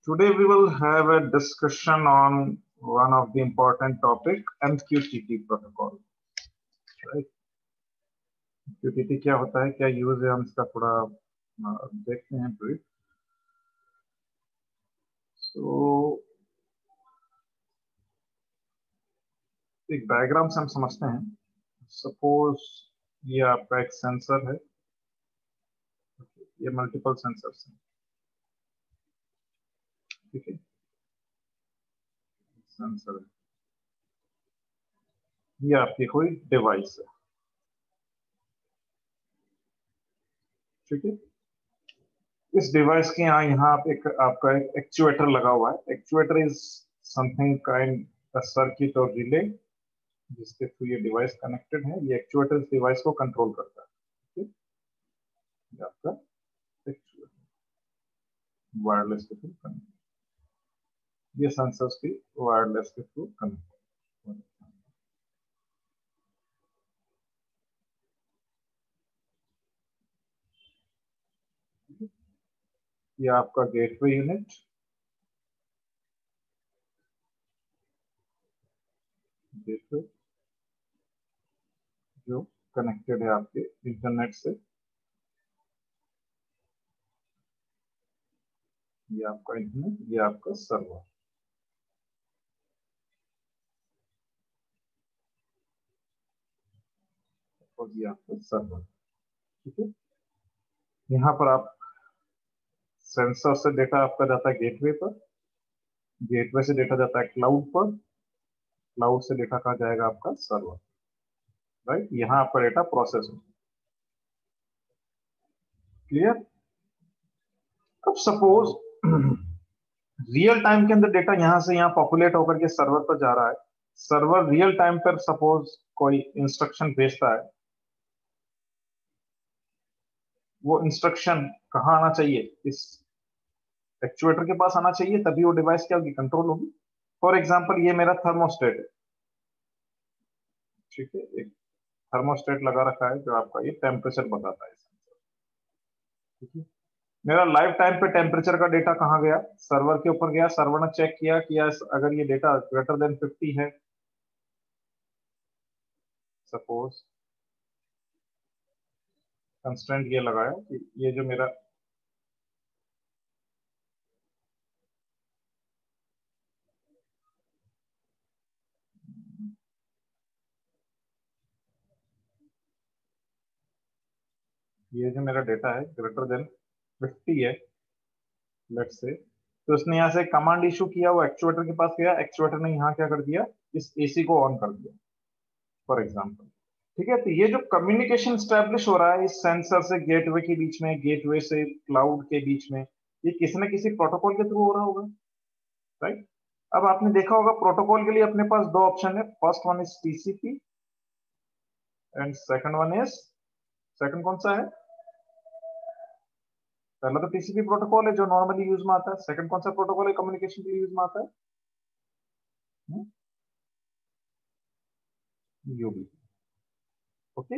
Today we will have a discussion on one of the important topic, MQTT protocol. Right? MQTT क्या होता है, क्या use है, हम इसका थोड़ा देखते हैं ब्रीफ. So एक डायग्राम से हम समझते हैं. सपोज ये आपका एक सेंसर है, ये मल्टीपल सेंसर्स हैं, ठीक है. सेंसर है, ये आपकी कोई डिवाइस है, ठीक है. इस डिवाइस के यहाँ आप आपका एक एक्चुएटर लगा हुआ है. Actuator is something kind a circuit और रिले जिसके थ्रू ये डिवाइस कनेक्टेड है. ये एक्चुएटर इस डिवाइस को कंट्रोल करता है, ठीक है. आपका एक्चुएटर वायरलेस के थ्रू कनेक्ट, ये सेंसर्स भी वायरलेस के थ्रू कनेक्ट. ये आपका गेटवे यूनिट, गेटवे जो कनेक्टेड है आपके इंटरनेट से. ये आपका इंटरनेट, ये आपका सर्वर. और ये आपका सर्वर, ठीक है. यहाँ पर आप सेंसर से डेटा आपका जाता है गेटवे पर, गेटवे से डेटा जाता है क्लाउड पर, क्लाउड से डेटा कहाँ जाएगा आपका सर्वर. राइट, यहाँ आपका डेटा प्रोसेस हो. क्लियर. अब सपोज रियल टाइम के अंदर डेटा यहाँ से यहाँ पॉपुलेट होकर के सर्वर पर जा रहा है. सर्वर रियल टाइम पर सपोज कोई इंस्ट्रक्शन भेजता है. वो इंस्ट्रक्शन कहाँ आना चाहिए, इस एक्चुएटर के पास आना चाहिए, तभी वो डिवाइस क्या होगी, कंट्रोल होगी. फॉर एग्जांपल ये मेरा थर्मोस्टेट है, ठीक है. एक थर्मोस्टेट लगा रखा है जो आपका ये टेम्परेचर बताता है, ठीक है. मेरा लाइव टाइम पे टेम्परेचर का डेटा कहाँ गया, सर्वर के ऊपर गया. सर्वर ने चेक किया कि अगर ये डेटा ग्रेटर देन 50 है, सपोज कंस्टेंट ये लगाया कि ये जो मेरा डेटा है ग्रेटर देन 50 है लेट्स से, तो उसने यहाँ से कमांड इशू किया, वो एक्चुएटर के पास गया. एक्चुएटर ने यहाँ क्या कर दिया, इस एसी को ऑन कर दिया फॉर एग्जांपल, ठीक है. तो ये जो कम्युनिकेशन स्टैब्लिश हो रहा है इस सेंसर से गेटवे के बीच में, गेटवे से क्लाउड के बीच में, ये किसी न किसी प्रोटोकॉल के थ्रू हो रहा होगा. राइट. अब आपने देखा होगा प्रोटोकॉल के लिए अपने पास दो ऑप्शन है. First one is TCP and second one is, second कौन सा है, पहला तो टीसीपी प्रोटोकॉल है जो नॉर्मली यूज में आता है. सेकंड कौन सा प्रोटोकॉल है कम्युनिकेशन के लिए यूज में आता है, यूबी. ओके.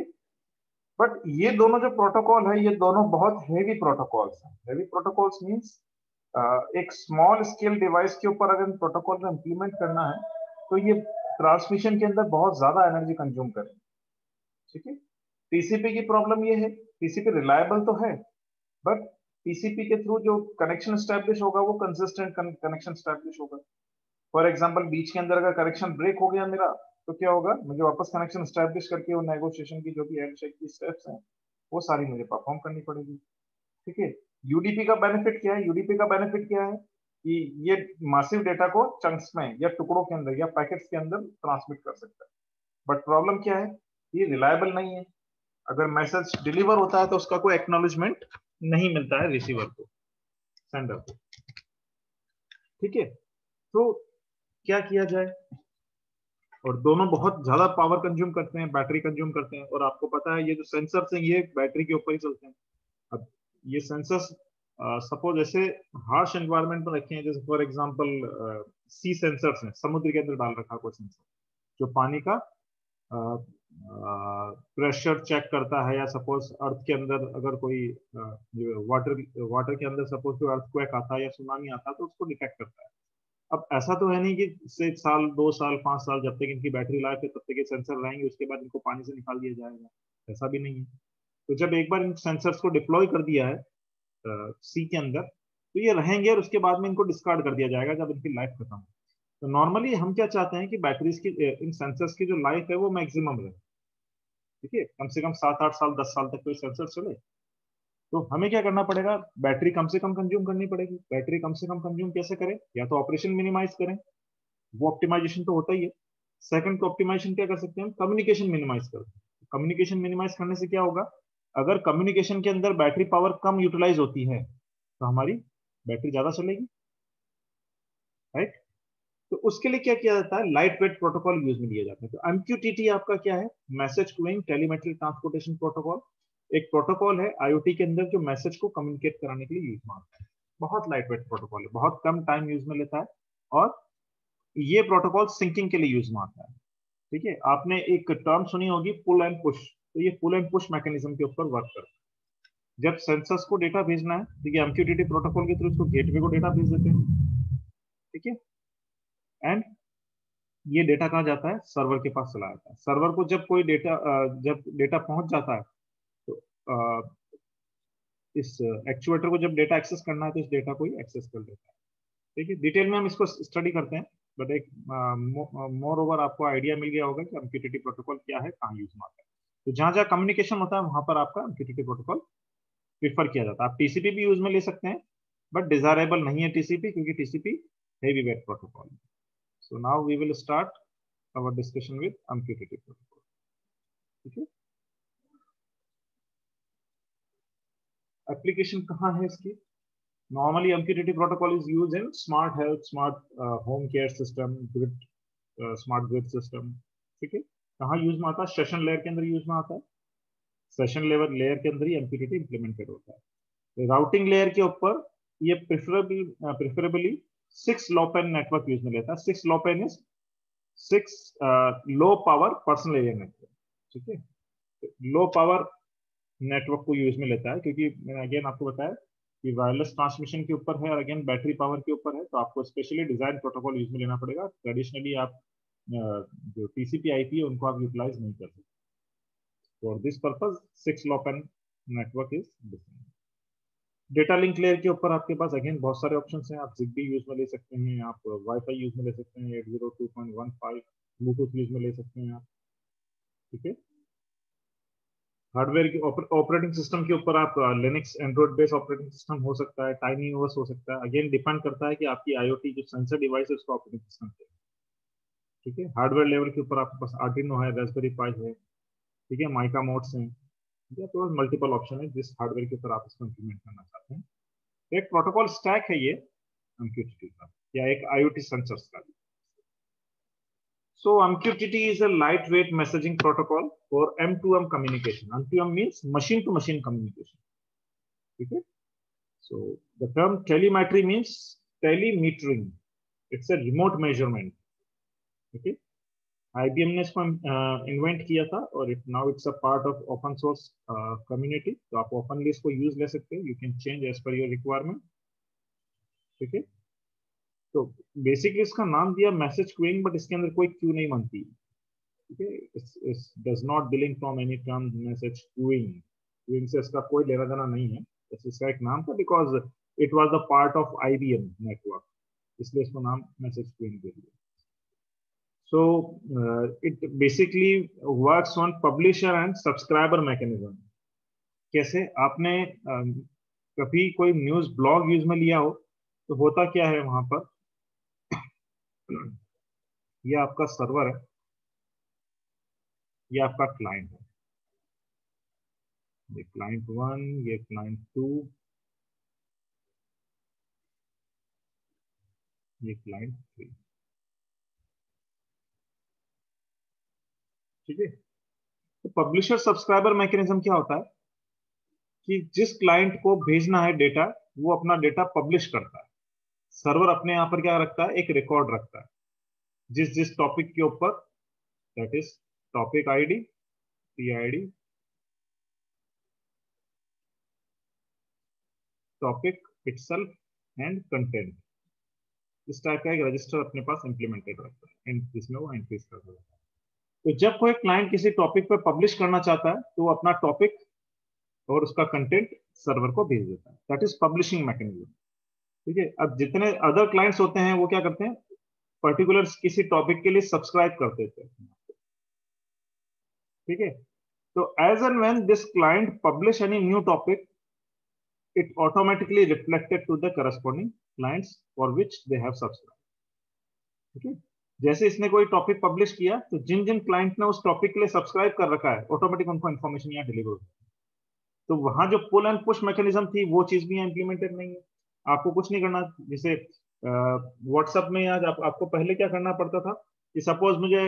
बट ये दोनों जो प्रोटोकॉल है, ये दोनों बहुत हेवी प्रोटोकॉल्स हैं. हेवी प्रोटोकॉल्स मींस एक स्मॉल स्केल डिवाइस के ऊपर अगर प्रोटोकॉल को इंप्लीमेंट करना है तो ये ट्रांसमिशन के अंदर बहुत ज्यादा एनर्जी कंज्यूम करें, ठीक है. टीसीपी की प्रॉब्लम ये है, टीसीपी रिलायबल तो है बट टीसीपी के थ्रू जो कनेक्शन स्टैब्लिश होगा वो कंसिस्टेंट कनेक्शन स्टैब्लिश होगा. फॉर एग्जांपल बीच के अंदर अगर कनेक्शन ब्रेक हो गया मेरा, तो क्या होगा, मुझे वापस कनेक्शन स्टैब्लिश करके वो नेगोशिएशन की जो भी हैंडशेक की स्टेप्स हैं वो सारी मुझे परफॉर्म करनी पड़ेगी, ठीक है. यूडीपी का बेनिफिट क्या है, यूडीपी का बेनिफिट क्या है कि ये मासिव डेटा को चंक्स में या टुकड़ों के अंदर या पैकेट्स के अंदर ट्रांसमिट कर सकता है. बट प्रॉब्लम क्या है, ये रिलायबल नहीं है. अगर मैसेज डिलीवर होता है तो उसका कोई एक्नॉलेजमेंट नहीं मिलता है रिसीवर को, सेंडर को, ठीक है. तो क्या किया जाए, और दोनों बहुत ज्यादा पावर कंज्यूम करते हैं, बैटरी कंज्यूम करते हैं. और आपको पता है ये जो सेंसर्स हैं ये बैटरी के ऊपर ही चलते हैं. अब ये सेंसर्स सपोज ऐसे हार्श एनवायरनमेंट में रखे हैं, जैसे फॉर एग्जांपल सी सेंसर्स हैं, समुद्र के अंदर डाल रखा कोई सेंसर जो पानी का प्रेशर चेक करता है, या सपोज अर्थ के अंदर अगर कोई वाटर वाटर के अंदर सपोज कोई अर्थक्वेक आता है या सुनामी आता है तो उसको डिटेक्ट करता है। अब ऐसा तो है नहीं कि से साल 2 साल 5 साल जब तक इनकी बैटरी लाइफ है तब तक ये सेंसर रहेंगे, उसके बाद इनको पानी से निकाल दिया जाएगा, ऐसा भी नहीं है। तो जब एक बार इन सेंसर्स को डिप्लॉय कर दिया है सी के अंदर, तो ये रहेंगे और उसके बाद में इनको डिस्कार्ड कर दिया जाएगा जब इनकी लाइफ खत्म हो। तो नॉर्मली हम क्या चाहते हैं कि बैटरीज की इन सेंसर्स की जो लाइफ है वो मैक्सिमम रहे, ठीक है, कम से कम 7 8 साल 10 साल तक कोई सेंसर चले। तो हमें क्या करना पड़ेगा, बैटरी कम से कम कंज्यूम करनी पड़ेगी। बैटरी कम से कम कंज्यूम कैसे करें, या तो ऑपरेशन मिनिमाइज करें, वो ऑप्टिमाइजेशन तो होता ही है। सेकंड ऑप्टिमाइजेशन क्या कर सकते हैं हम, कम्युनिकेशन मिनिमाइज कर। कम्युनिकेशन मिनिमाइज करने से क्या होगा, अगर कम्युनिकेशन के अंदर बैटरी पावर कम यूटिलाइज होती है तो हमारी बैटरी ज्यादा चलेगी, राइट। तो उसके लिए क्या किया जाता है, लाइट वेट प्रोटोकॉल यूज में लिया जाता है। तो एमक्यूटीटी आपका क्या है, message queuing telemetry transportation protocol. एक प्रोटोकॉल है आईओटी के अंदर जो मैसेज को कम्युनिकेट कराने के लिए यूज में आता है। बहुत लाइट वेट प्रोटोकॉल है, बहुत कम टाइम यूज में लेता है, और ये प्रोटोकॉल सिंकिंग के लिए यूज में आता है। ठीक है, आपने एक टर्म सुनी होगी पुल एंड पुश, तो ये पुल एंड पुश मैकेनिज्म के ऊपर वर्क करता है। जब सेंसर्स को डेटा भेजना है, ठीक है, एमक्यूटीटी प्रोटोकॉल के थ्रू उसको गेटवे को डेटा भेज देते हैं, ठीक है, एंड ये डेटा कहाँ जाता है, सर्वर के पास चला जाता है। सर्वर को जब कोई डेटा जब डेटा पहुंच जाता है तो इस एक्चुएटर को जब डेटा एक्सेस करना है तो इस डेटा को ही एक्सेस कर लेता है। ठीक है, डिटेल में हम इसको स्टडी करते हैं, बट एक मोर ओवर आपको आइडिया मिल गया होगा कि एमक्यूटीटी प्रोटोकॉल क्या है, कहाँ यूज में आता है। तो जहां जहां कम्युनिकेशन होता है वहां पर आपका एमक्यूटीटी प्रोटोकॉल प्रीफर किया जाता है। आप टीसीपी भी यूज में ले सकते हैं, बट डिजायरेबल नहीं है टीसीपी, क्योंकि TCP heavy weight protocol. So now we will start our discussion with MQTT protocol. ठीक है, एप्लीकेशन कहाँ है इसकी, normally MQTT protocol is used in smart health, smart home care system, grid, smart grid system। ठीक है, कहाँ use में आता है, सेशन लेयर के अंदर यूज में आता है। सेशन लेयर के अंदर ही MQTT इंप्लीमेंटेड होता है। राउटिंग लेयर के ऊपर ये प्रिफरेबली 6LoWPAN नेटवर्क यूज में लेता है। 6LoWPAN is 6 low power personal area network. ठीक है, लो पावर नेटवर्क को यूज में लेता है, क्योंकि मैंने अगेन आपको बताया कि वायरलेस ट्रांसमिशन के ऊपर है और अगेन बैटरी पावर के ऊपर है, तो आपको स्पेशली डिजाइन प्रोटोकॉल यूज में लेना पड़ेगा। ट्रेडिशनली आप जो टीसीपी आईपी है उनको आप यूटिलाइज नहीं कर सकते। For this purpose 6LoWPAN network is different. Data link layer के ऊपर आपके पास अगेन बहुत सारे ऑप्शन हैं। आप ZigBee यूज में ले सकते हैं, आप वाईफाई यूज में ले सकते हैं, 802.15 ब्लूटूथ यूज में ले सकते हैं आप। ठीक है, हार्डवेयर की ऑपरेटिंग सिस्टम के ऊपर आप Linux Android based operating system हो सकता है, टाइनी ओएस हो सकता है। अगेन डिपेंड करता है कि आपकी आईओटी जो सेंसर डिवाइस है उसका ऑपरेटिंग सिस्टम क्या है। ठीक है, हार्डवेयर लेवल के ऊपर आपके पास आर्डिनो है, रास्पबेरी पाई है, ठीक है, माइका मोड्स हैं, ठीक है। तो मल्टीपल ऑप्शन है जिस हार्डवेयर के ऊपर आप इसको इंप्लीमेंट करना चाहते हैं। एक प्रोटोकॉल स्टैक है ये MQTT का, या एक IoT सेंसर्स का। So MQTT is a lightweight messaging protocol for M2M communication. M2M means machine to machine communication. Okay. So the term telemetry means telemetering. It's a remote measurement. Okay. IBM ने इसको invent किया था और now it's a part of open source community. तो आप openly इसको use ले सकते हैं, you can change as per your requirement. ठीक है, तो बेसिकली इसका नाम दिया मैसेज क्यूइंग, बट इसके अंदर कोई क्यू नहीं बनती। Okay, it does not belong from any term message queuing। queuing से इसका कोई लेना देना नहीं है, बस इसका एक नाम था because it was the part of IBM network, इसलिए इसको नाम मैसेज क्यूइंग दे दिया। So it basically works on publisher and subscriber mechanism. कैसे, आपने कभी कोई न्यूज ब्लॉग यूज में लिया हो तो होता क्या है वहां पर, ये आपका सर्वर है, ये आपका क्लाइंट है, ये क्लाइंट 1, ये क्लाइंट 2, ये क्लाइंट 3। ठीक है, तो पब्लिशर सब्सक्राइबर मैकेनिज्म क्या होता है कि जिस क्लाइंट को भेजना है डेटा, वो अपना डेटा पब्लिश करता है। सर्वर अपने यहाँ पर क्या रखता है, एक रिकॉर्ड रखता है जिस जिस टॉपिक के ऊपर, that is topic ID PID topic itself and content, इस टाइप का एक रजिस्टर अपने पास इंप्लीमेंटेड रहता है, जिसमें वो एंट्रीज करता है। तो जब कोई क्लाइंट किसी टॉपिक पर पब्लिश करना चाहता है तो वो अपना टॉपिक और उसका कंटेंट सर्वर को भेज देता है, दैट इज पब्लिशिंग मैकेनिज्म। ठीक है, अब जितने अदर क्लाइंट्स होते हैं वो क्या करते हैं, पर्टिकुलर किसी टॉपिक के लिए सब्सक्राइब कर देते हैं। ठीक है, तो as and when this client publish any new topic, it automatically reflected to the corresponding clients for which they have subscribed. ठीक है, जैसे इसने कोई टॉपिक पब्लिश किया तो जिन जिन क्लाइंट ने उस टॉपिक के लिए सब्सक्राइब कर रखा है, ऑटोमेटिक उनको इन्फॉर्मेशन यहाँ डिलीवर होती है। तो वहां जो पुल एंड पुश मैकेनिज्म थी वो चीज भी इंप्लीमेंटेड नहीं है। आपको कुछ नहीं करना, जैसे व्हाट्सएप में आज आपको पहले क्या करना पड़ता था कि सपोज मुझे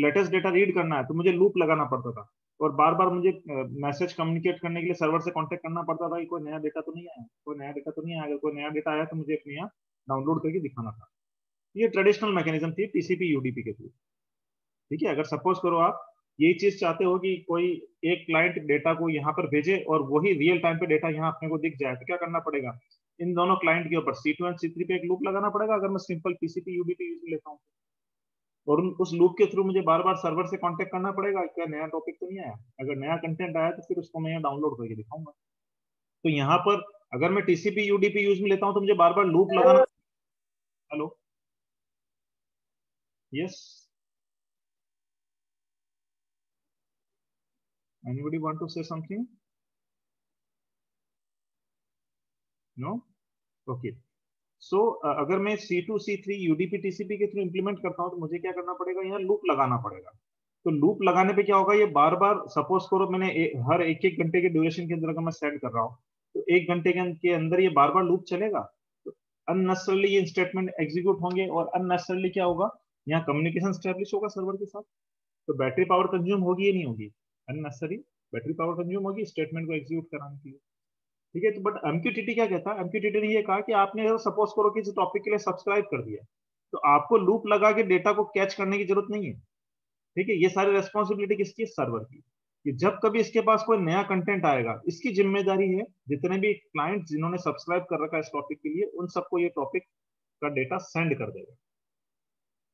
लेटेस्ट डेटा रीड करना है तो मुझे लूप लगाना पड़ता था, और बार बार मुझे मैसेज कम्युनिकेट करने के लिए सर्वर से कांटेक्ट करना पड़ता था कि कोई नया डेटा तो नहीं आया, कोई नया डेटा तो नहीं आया। अगर कोई नया डेटा आया तो मुझे अपने यहाँ डाउनलोड करके दिखाना था। ये ट्रेडिशनल मैकेनिज्म थी टीसीपी यूडीपी के थ्रू। ठीक है, अगर सपोज करो आप ये चीज चाहते हो कि कोई एक क्लाइंट डेटा को यहाँ पर भेजे और वही रियल टाइम पे डेटा यहाँ अपने को दिख जाए, तो क्या करना पड़ेगा, इन दोनों क्लाइंट के ऊपर C2 एंड C3 पे एक लूप लगाना पड़ेगा अगर मैं सिंपल टीसीपी यूडीपी यूज लेता हूँ। और उस लूप के थ्रू मुझे बार बार सर्वर से कांटेक्ट करना पड़ेगा, क्या नया टॉपिक तो नहीं आया, अगर नया कंटेंट आया तो फिर उसको मैं यहाँ डाउनलोड करके दिखाऊंगा। तो यहाँ पर अगर मैं टीसीपी यूडीपी यूज में लेता हूँ तो मुझे बार बार लूप लगाना। Hello, yes, anybody want to say something? No, okay. So अगर मैं C2 C3 यूडीपी टीसीपी के थ्रू इंप्लीमेंट करता हूँ तो मुझे क्या करना पड़ेगा, यहाँ लूप लगाना पड़ेगा। तो लूप लगाने पे क्या होगा, ये बार बार सपोज करो मैंने हर एक एक घंटे के ड्यूरेशन के अंदर अगर मैं सेट कर रहा हूँ तो एक घंटे के अंदर ये बार बार लूप चलेगा, तो अननेसेसरली ये स्टेटमेंट एग्जीक्यूट होंगे और अननेसेसरली क्या होगा, यहाँ कम्युनिकेशन स्टैब्लिश होगा सर्वर के साथ। तो बैटरी पावर कंज्यूम होगी या नहीं होगी, अननेसेसरी बैटरी पावर कंज्यूम होगी स्टेटमेंट को एग्जीक्यूट कराने के लिए। ठीक है, तो बट एमक्यूटीटी क्या कहता है, एमक्यूटीटी ने ये कहा कि आपने सपोज करो किसी टॉपिक के लिए सब्सक्राइब कर दिया तो आपको लूप लगा के डेटा को कैच करने की जरूरत नहीं है। ठीक है, ये सारी रेस्पॉन्सिबिलिटी किसकी है, सर्वर की। कि जब कभी इसके पास कोई नया कंटेंट आएगा इसकी जिम्मेदारी है जितने भी क्लाइंट जिन्होंने सब्सक्राइब कर रखा है इस टॉपिक के लिए उन सबको ये टॉपिक का डेटा सेंड कर देगा।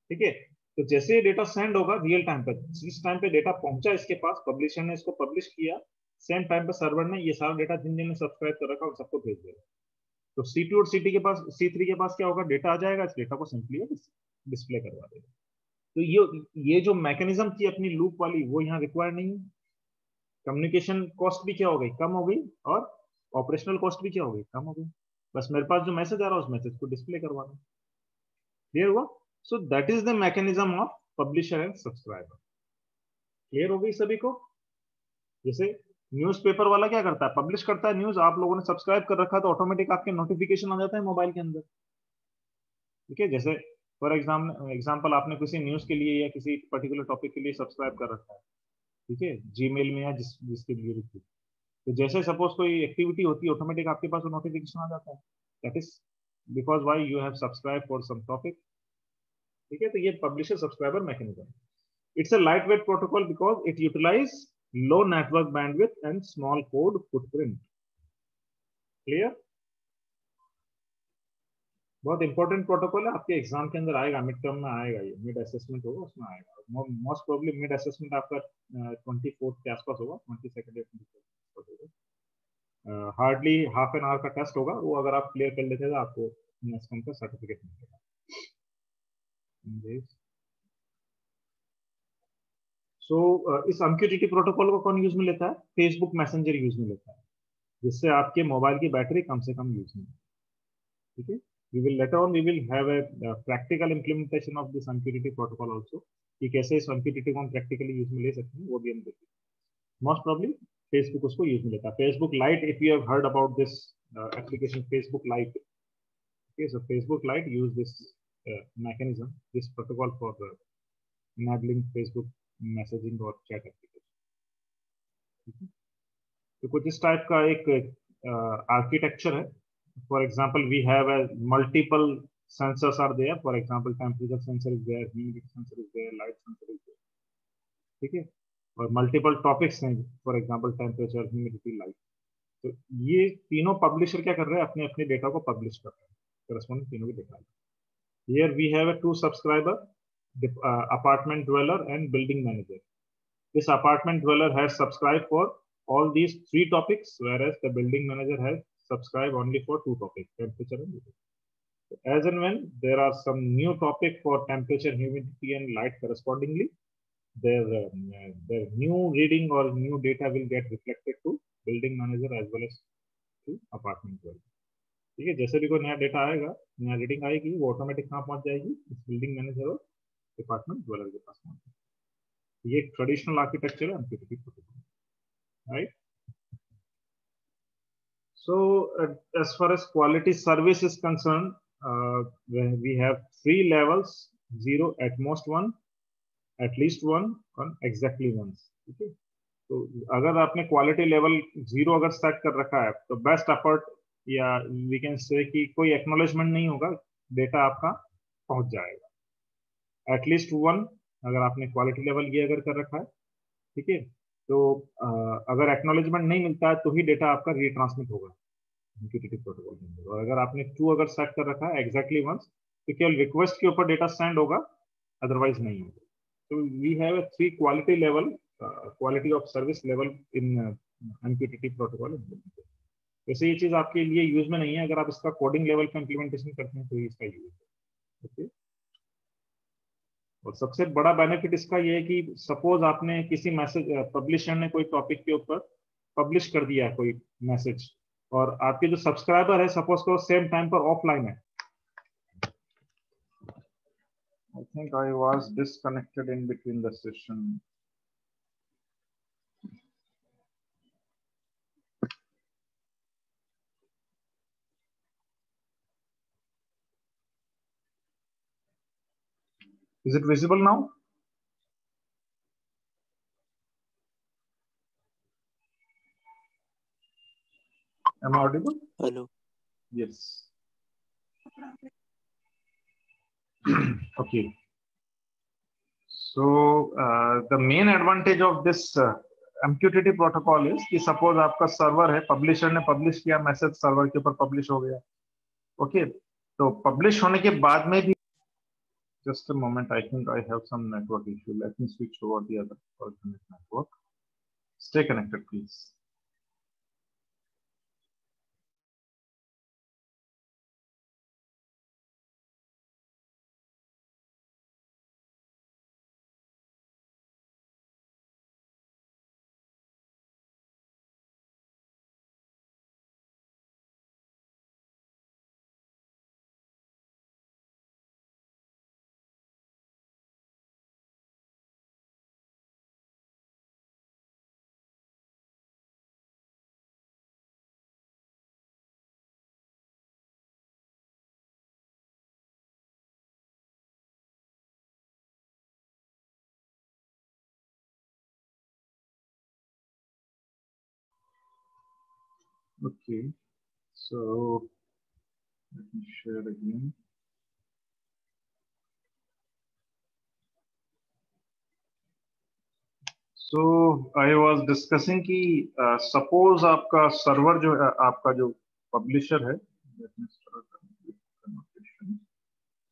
ठीक है, तो जैसे ये डेटा सेंड होगा रियल टाइम पर, जिस टाइम पे डेटा पहुंचा इसके पास, पब्लिशर ने इसको पब्लिश किया, सेम टाइम पे सर्वर ने ये सारा डेटा जिन जिन ने सब्सक्राइब कर रखा है उन सबको भेज देगा। तो C2 और C3 के पास, C3 के पास क्या होगा, डेटा आ जाएगा, इस डेटा को सिंपली डिस्प्ले करवा देगा। तो ये जो मैकेनिज्म थी अपनी लूप वाली वो यहाँ रिक्वायर्ड नहीं है। कम्युनिकेशन कॉस्ट भी क्या हो गई, कम हो गई, और ऑपरेशनल कॉस्ट भी क्या हो गई, कम हो गई। बस मेरे पास जो मैसेज आ रहा है उस मैसेज को डिस्प्ले करवाना। क्लियर हुआ? So that is the mechanism of publisher and subscriber. Clear हो गई सभी को? जैसे न्यूज़पेपर वाला क्या करता है, पब्लिश करता है न्यूज, आप लोगों ने सब्सक्राइब कर रखा है तो ऑटोमेटिक आपके नोटिफिकेशन आ जाता है मोबाइल के अंदर। ठीक है, जैसे फॉर एग्जाम्पल आपने किसी न्यूज के लिए या किसी पर्टिकुलर टॉपिक के लिए सब्सक्राइब कर रखा है, ठीक है, जीमेल में या जिसके लिए भी, तो जैसे सपोज कोई एक्टिविटी होती है ऑटोमेटिक आपके पास नोटिफिकेशन आ जाता है, that is because why you have subscribe for some topic. ठीक है, तो ये publisher subscriber mechanism, it's a light weight protocol because it utilize low network bandwidth and small code footprint. Clear? बहुत important protocol है, आपके exam के अंदर आएगा, मिड टर्म में आएगा, ये मिड असेसमेंट होगा उसमें आएगा। मोस्ट प्रोबेबली मिड असेसमेंट आपका 24 के आसपास होगा, 22 या 24 होगा। हार्डली हाफ एन आवर का टेस्ट होगा, वो अगर आप क्लियर कर लेते हैं तो आपको नेस्कॉम का सर्टिफिकेट मिलेगा। सो इस MQTT प्रोटोकॉल को कौन यूज में लेता है, फेसबुक मैसेंजर यूज में लेता है, जिससे आपके मोबाइल की बैटरी कम से कम यूज में। ठीक है, we will later on we will have a practical implementation of this MQTT protocol also, कि कैसे इस MQTT को हम प्रैक्टिकली यूज में ले सकते हैं वो भी हम देखेंगे। मोस्ट प्रॉब्ली फेसबुक उसको यूज में लेता है, Facebook light, if you have heard about this application Facebook light. Okay, so Facebook Lite use this mechanism, this protocol for enabling Facebook messaging और chat application। तो कुछ इस टाइप का एक आर्किटेक्चर है। For example we have a multiple sensors are there, for example temperature sensor is there, humidity sensor is there, light sensor is there। ठीक है, और मल्टीपल टॉपिक्स हैं, for example temperature, humidity, light. तो ये तीनों publisher क्या कर रहे हैं, अपने अपने डेटा को पब्लिश कर रहे हैं, करस्पॉन्डिंग तीनों के data. Here we have a 2 subscriber, apartment dweller and building manager. This apartment dweller has subscribed for all these 3 topics, whereas the building manager has subscribed only for 2 topics, temperature and humidity. So as and when there are some new topic for temperature, humidity and light correspondingly, their new reading or new data will get reflected to building manager as well as to apartment dweller. ठीक है, जैसे भी कोई नया data आएगा, नया reading आएगी, वो ऑटोमेटिक कहाँ पहुंच जाएगी, इस बिल्डिंग मैनेजर और डिपार्टमेंट ड्वेलर के पास पहुंच जाएगी। ये एक ट्रेडिशनल आर्किटेक्चर है MQTT protocol, right. So as far as quality service is concerned, we have 3 levels, 0, at most 1, at least 1 and exactly 1। ठीक है, तो अगर आपने क्वालिटी लेवल 0 अगर सेट कर रखा है, तो बेस्ट एफर्ट या वी कैन से कि कोई एक्नॉलेजमेंट नहीं होगा, डेटा आपका पहुंच जाएगा। एटलीस्ट 1 अगर आपने क्वालिटी लेवल ये अगर कर रखा है, ठीक है, तो अगर एक्नॉलेजमेंट नहीं मिलता है तो ही डेटा आपका रिट्रांसमिट होगा MQTT प्रोटोकॉल के अंदर। और अगर आपने 2 अगर सेट कर रखा है एग्जैक्टली वंस, तो केवल रिक्वेस्ट के ऊपर डेटा सेंड होगा, अदरवाइज नहीं होगा। तो we have 3 quality level, quality of service level in MQTT protocol. वैसे ये चीज आपके लिए यूज में नहीं है, अगर आप इसका कोडिंग लेवल पे इंप्लीमेंटेशन करते हैं तो इसका यूज है। ओके, और सबसे बड़ा बेनिफिट इसका ये है कि सपोज आपने किसी मैसेज, पब्लिशर ने कोई टॉपिक के ऊपर पब्लिश कर दिया कोई मैसेज, और आपके जो सब्सक्राइबर है सपोज को सेम टाइम पर ऑफलाइन है। I think I was disconnected in between the session. Is it visible now? Am I audible? Hello. Yes. Okay. So the main advantage of this MQTT protocol is कि suppose आपका server है, publisher ने publish किया message, server के ऊपर publish हो गया। Okay, तो पब्लिश होने के बाद में भी, just a moment, I think I have some network issue. Let me switch over the other alternate network. Stay connected, please. Okay, so let me share again. So I was discussing कि suppose आपका server जो है, आपका जो publisher है, let me start conversation.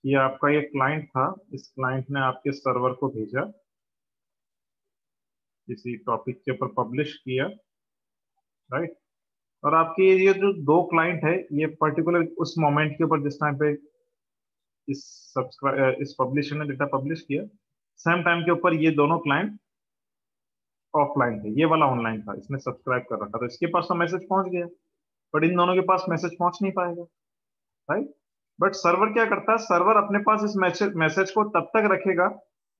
ये आपका ये क्लाइंट था, इस क्लाइंट ने आपके सर्वर को भेजा, किसी टॉपिक के ऊपर पब्लिश किया, राइट। और आपके ये जो 2 क्लाइंट है, ये पर्टिकुलर उस मोमेंट के ऊपर जिस टाइम पे इस पब्लिशर ने डेटा पब्लिश किया, सेम टाइम के ऊपर ये दोनों क्लाइंट ऑफलाइन थे, ये वाला ऑनलाइन था, इसने सब्सक्राइब कर रखा था, इसके पास तो मैसेज पहुंच गया, बट इन दोनों के पास मैसेज पहुंच नहीं पाएगा, राइट। बट सर्वर क्या करता है, सर्वर अपने पास इस मैसेज को तब तक रखेगा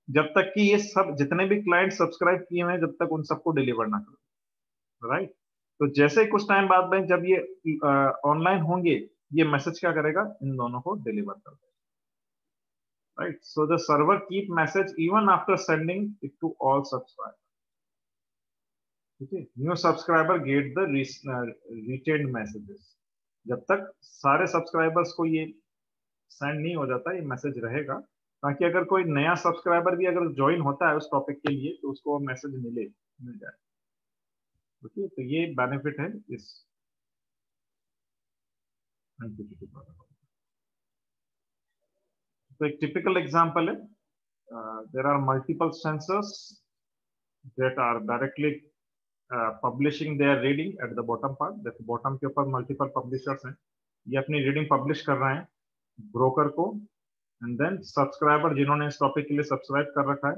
जब तक कि ये सब जितने भी क्लाइंट सब्सक्राइब किए हुए हैं, जब तक उन सबको डिलीवर ना करो, राइट। तो जैसे कुछ टाइम बाद में जब ये ऑनलाइन होंगे, ये मैसेज क्या करेगा, इन दोनों को डिलीवर कर देगा, right. So the server keep message even after sending it to all subscriber. ठीक है, new subscriber get the retained messages. जब तक सारे सब्सक्राइबर्स को ये सेंड नहीं हो जाता, ये मैसेज रहेगा, ताकि अगर कोई नया सब्सक्राइबर भी अगर ज्वाइन होता है उस टॉपिक के लिए तो उसको मैसेज मिल जाए। ओके, तो ये बेनिफिट है इस MQTT प्रोटोकॉल। तो एक टिपिकल एग्जांपल है, there are multiple sensors that are directly publishing their reading at the bottom part. देखो बॉटम के ऊपर मल्टीपल पब्लिशर्स हैं, ये अपनी रीडिंग पब्लिश कर रहे हैं ब्रोकर को, एंड देन सब्सक्राइबर जिन्होंने इस टॉपिक के लिए सब्सक्राइब कर रखा है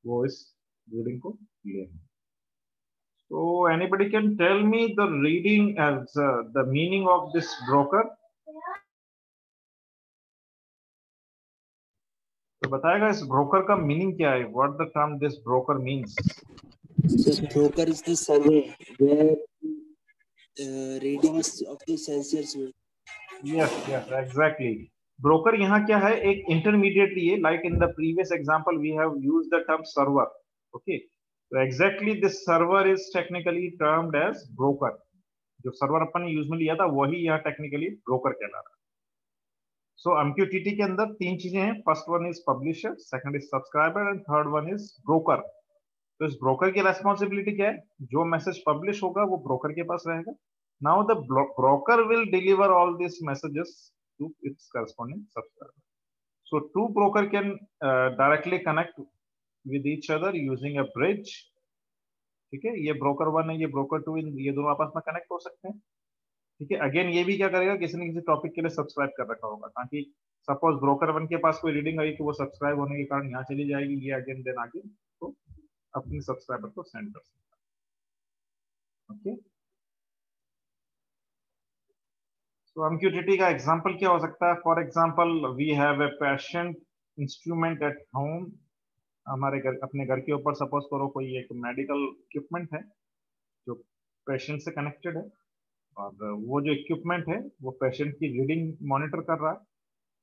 वो इस रीडिंग को ले। So anybody can tell me the reading as the meaning of this broker? तो बताएगा इस ब्रोकर का मीनिंग क्या है? What the term this broker means? The broker is the server where readings of the sensors will. Yes, exactly. Broker यहाँ क्या है? एक intermediary है. Like in the previous example, we have used the term server. Okay. So exactly this server is technically termed as broker. जो server अपन ने use में लिया था वही यहाँ टेक्निकली ब्रोकर कहला रहा है। सो MQTT के अंदर तीन चीजें हैं, first one is publisher, second is subscriber and third one is broker. तो इस ब्रोकर की रेस्पॉन्सिबिलिटी क्या है? जो मैसेज पब्लिश होगा वो ब्रोकर के पास रहेगा। Now the broker will deliver all this messages to its corresponding subscriber. So two broker can directly connect with each other using a bridge. ठीक है, ये ब्रोकर वन है, ये ब्रोकर टू, ये दोनों आपस में कनेक्ट हो सकते हैं। ठीक है, अगेन ये भी क्या करेगा, किसी न किसी टॉपिक के लिए सब्सक्राइब कर रखा होगा, ताकि सपोज ब्रोकर वन के पास कोई रीडिंग आई तो वो सब्सक्राइब होने के कारण यहाँ चली जाएगी, ये अगेन देन आगे तो अपने सब्सक्राइबर को सेंड कर सकता है। ओके, तो MQTT का एग्जांपल क्या हो सकता है? For example we have a patient instrument at home. हमारे घर, अपने घर के ऊपर सपोज करो कोई एक मेडिकल इक्विपमेंट है जो पेशेंट से कनेक्टेड है, और वो जो इक्विपमेंट है वो पेशेंट की रीडिंग मॉनिटर कर रहा है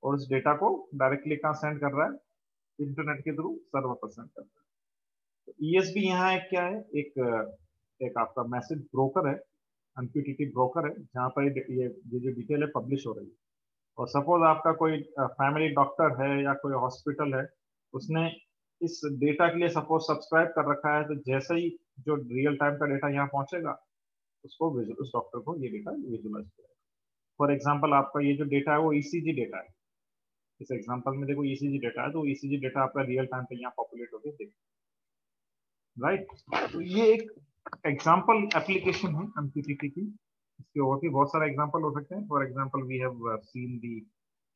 और उस डेटा को डायरेक्टली कहाँ सेंड कर रहा है? इंटरनेट के थ्रू सर्वर पर सेंड कर रहा है। तो ESB यहाँ एक क्या है, एक आपका मैसेज ब्रोकर है, MQTT ब्रोकर है, जहाँ पर ये जो डिटेल है पब्लिश हो रही है। और सपोज आपका कोई फैमिली डॉक्टर है या कोई हॉस्पिटल है, उसने इस डेटा के लिए सपोज सब्सक्राइब कर रखा है, तो जैसे ही जो रियल टाइम का डेटा यहाँ पहुंचेगा उसको उस डॉक्टर को ये डेटा विजुअलाइज करेगा। फॉर एग्जाम्पल आपका ये जो डेटा है वो ECG डेटा है। इस एग्जांपल में देखो ECG डेटा है, तो ECG डेटा आपका रियल टाइम पे यहाँ पॉपुलेट होकर देखो, राइट। तो ये एक एग्जांपल एप्लीकेशन है MQTT की। इसके और भी बहुत सारे एग्जांपल हो सकते हैं। For example we have seen the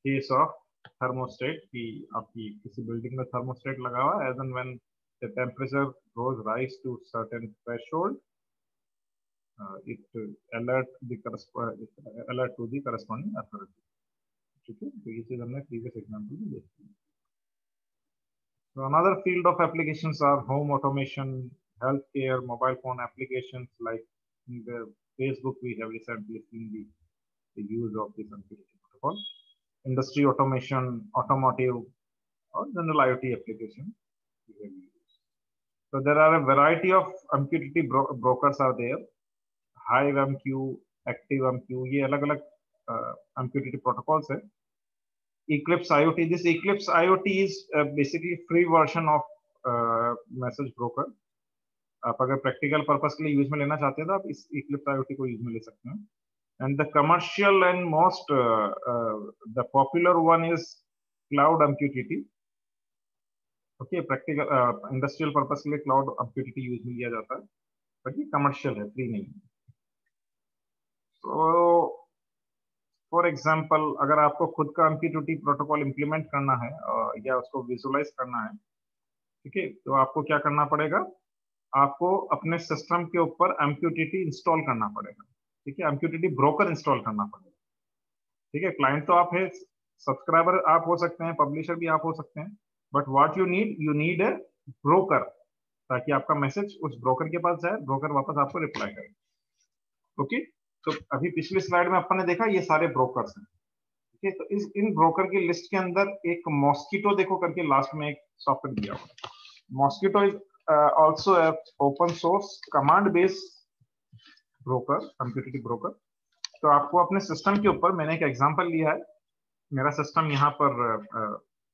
case of thermostat, कि आपकी किसी बिल्डिंग में थर्मोस्टेट लगा हुआ है, as and when the temperature goes rise to certain threshold, it alert to the corresponding authority। ठीक है, तो ये चीज हमने प्रीवियस एग्जांपल में देखी। So another field of applications are home automation, healthcare, mobile phone applications, like in the Facebook we have recently seen the use of this MQTT protocol. Industry automation, automotive, or general IoT application we have used. So there are a variety of MQTT brokers are there. HiveMQ, ActiveMQ, ये अलग-अलग MQTT protocols है। Eclipse IoT, this Eclipse IoT is basically free version of message broker। आप अगर practical purpose के लिए use में लेना चाहते हैं तो आप इस Eclipse IoT को यूज में ले सकते हैं। And the commercial and most the popular one is cloud MQTT। Okay, practical industrial purpose के लिए क्लाउड MQTT यूज में लिया जाता है, बट ये कमर्शियल है, फ्री नहीं। तो फॉर एग्जाम्पल अगर आपको खुद का MQTT प्रोटोकॉल इंप्लीमेंट करना है या उसको विजुअलाइज करना है, ठीक है, तो आपको क्या करना पड़ेगा? आपको अपने सिस्टम के ऊपर MQTT इंस्टॉल करना पड़ेगा। ठीक है, MQTT ब्रोकर इंस्टॉल करना पड़ेगा। ठीक है, क्लाइंट तो आप है, सब्सक्राइबर आप हो सकते हैं, पब्लिशर भी आप हो सकते हैं, but what you need a broker, ताकि आपका मैसेज उस ब्रोकर के पास जाए, ब्रोकर वापस आपको रिप्लाई करे। ओके, तो अभी पिछली स्लाइड में अपन ने देखा ये सारे ब्रोकर्स हैं। ठीक है, तो इन ब्रोकर की लिस्ट के अंदर एक मॉस्किटो देखो करके लास्ट में एक सॉफ्टवेयर दिया हुआ है। Mosquito is also open source command based broker, MQTT broker. तो आपको अपने सिस्टम के ऊपर, मैंने एक एग्जांपल लिया है, मेरा सिस्टम यहाँ पर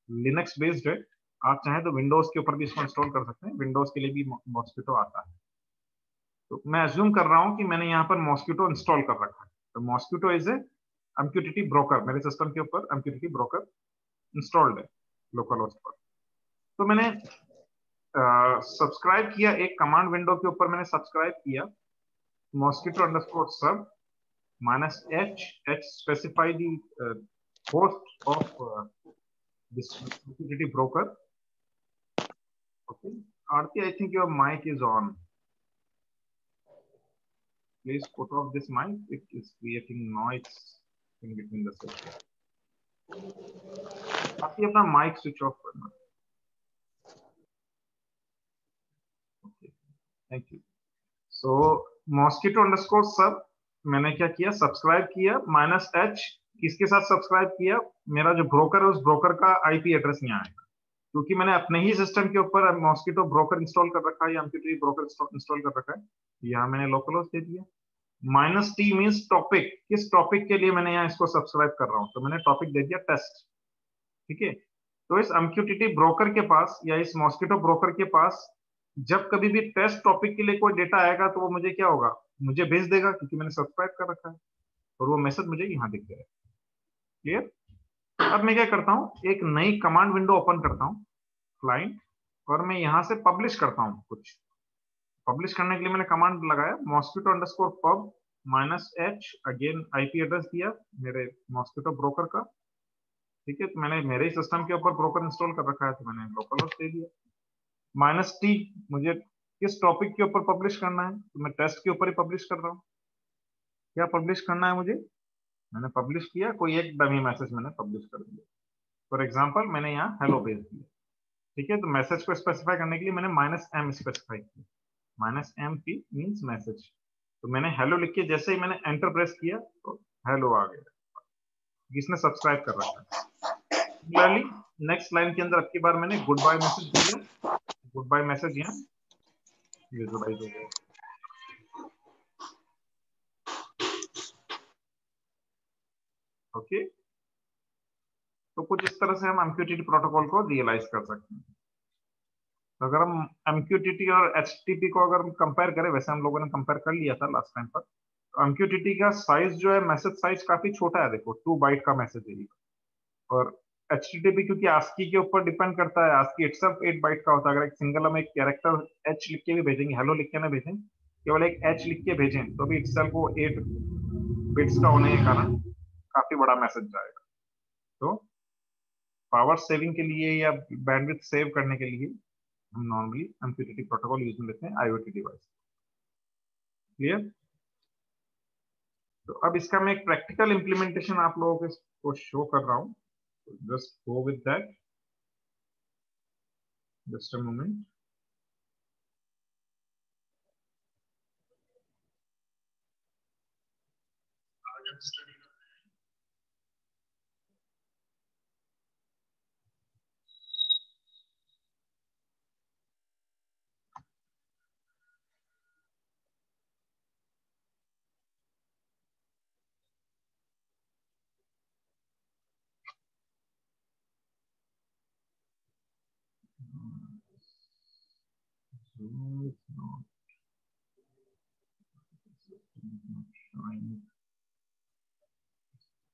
लिनक्स बेस्ड है, आप चाहें तो विंडोज के ऊपर भी इसको इंस्टॉल कर सकते हैं, विंडोज के लिए भी मॉस्किटो आता है। तो मैं अज्यूम कर रहा हूं कि मैंने यहाँ पर मॉस्किटो इंस्टॉल कर रखा है, तो mosquito is a MQTT broker, मेरे सिस्टम के ऊपर MQTT ब्रोकर इंस्टॉल्ड है लोकल होस्ट पर। तो मैंने सब्सक्राइब किया, एक कमांड विंडो के ऊपर मैंने सब्सक्राइब किया mosquito_sub -h specify the host of this MQTT broker. Okay, Aarti, I think your mic is on. Please put off this mic. It is creating noise in between the session. Aarti, अपना mic switch off करना. Okay, thank you. So mosquito_sub मैंने क्या किया, subscribe किया -h, किसके साथ subscribe किया, मेरा जो ब्रोकर है उस ब्रोकर का IP एड्रेस यहाँ आएगा, क्योंकि मैंने अपने ही सिस्टम के ऊपर मॉस्किटो ब्रोकर इंस्टॉल कर रखा है या MQTT ब्रोकर इंस्टॉल कर रखा है। यहाँ मैंने लोकल होस्ट दे दिया। -t मींस टॉपिक, किस टॉपिक के लिए मैंने यहाँ इसको सब्सक्राइब कर रहा हूँ, तो मैंने टॉपिक दे दिया टेस्ट। ठीक है, तो इस MQTT ब्रोकर के पास या इस मॉस्किटो ब्रोकर के पास जब कभी भी टेस्ट टॉपिक के लिए कोई डेटा आएगा तो वो मुझे क्या होगा, मुझे भेज देगा, क्योंकि मैंने सब्सक्राइब कर रखा है, और वो मैसेज मुझे यहाँ दिख जाएगा। क्लियर? अब मैं क्या करता हूँ, एक नई कमांड विंडो ओपन करता हूँ क्लाइंट, और मैं यहाँ से पब्लिश करता हूँ कुछ। पब्लिश करने के लिए मैंने कमांड लगाया mosquito_pub -h, again IP address दिया मेरे मॉस्किटो ब्रोकर का। ठीक है, तो मैंने मेरे ही सिस्टम के ऊपर ब्रोकर इंस्टॉल कर रखा है, तो मैंने लोकल होस्ट दे दिया। -t मुझे किस टॉपिक के ऊपर पब्लिश करना है, तो मैं टेस्ट के ऊपर ही पब्लिश कर रहा हूँ। क्या पब्लिश करना है मुझे, मैंने पब्लिश किया, कोई एक डमी मैसेज मैंने पब्लिश कर दिया। फॉर एग्जांपल मैंने यहाँ हेलो भेज दिया। ठीक है, तो मैसेज को स्पेसिफाई करने के लिए मैंने -m स्पेसिफाई किया, -mp मींस मैसेज। तो मैंने हेलो लिख के जैसे ही मैंने एंटर प्रेस किया तो हेलो आ गया, जिसने सब्सक्राइब कर रखा है। सिमिलरली नेक्स्ट लाइन के अंदर अब की बार मैंने गुड बाय मैसेज दिया, गुड बाय मैसेज यहाँ विजुअलाइज हो गया। ओके, तो कुछ इस तरह से हम MQTT प्रोटोकॉल को रियलाइज कर सकते हैं। तो अगर हम MQTT और HTTP को अगर कंपेयर करें, वैसे हम लोगों ने कंपेयर कर लिया था लास्ट टाइम पर, तो MQTT का साइज जो है, मैसेज साइज काफी छोटा है, देखो 2 बाइट का मैसेज है, और HTTP क्योंकि ASCII के ऊपर डिपेंड करता है, ASCII इटसेल्फ 8 बाइट का होता है। अगर एक सिंगल हम एक कैरेक्टर H लिख के भी भेजेंगे, हेलो लिख के ना भेजें, केवल एक H लिख के भेजें, तो भी इटसेल्फ वो 8 बिट्स का होने के कारण काफी बड़ा मैसेज जाएगा। तो पावर सेविंग के लिए या बैंडविड्थ सेव करने के लिए हम नॉर्मली MQTT प्रोटोकॉल यूज में लेते हैं IoT डिवाइस। क्लियर? तो अब इसका मैं एक प्रैक्टिकल इंप्लीमेंटेशन आप लोगों को शो कर रहा हूं, just go with that, just a moment.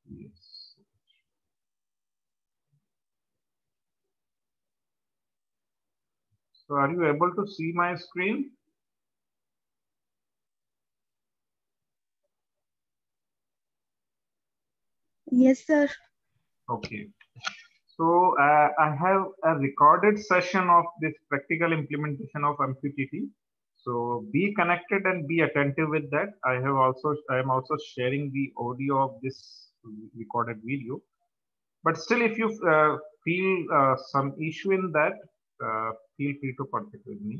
Yes. So are you able to see my screen? Yes, sir. Okay. So I have a recorded session of this practical implementation of MQTT. So be connected and be attentive with that. I am also sharing the audio of this recorded video. But still, if you feel some issue in that, feel free to contact with me.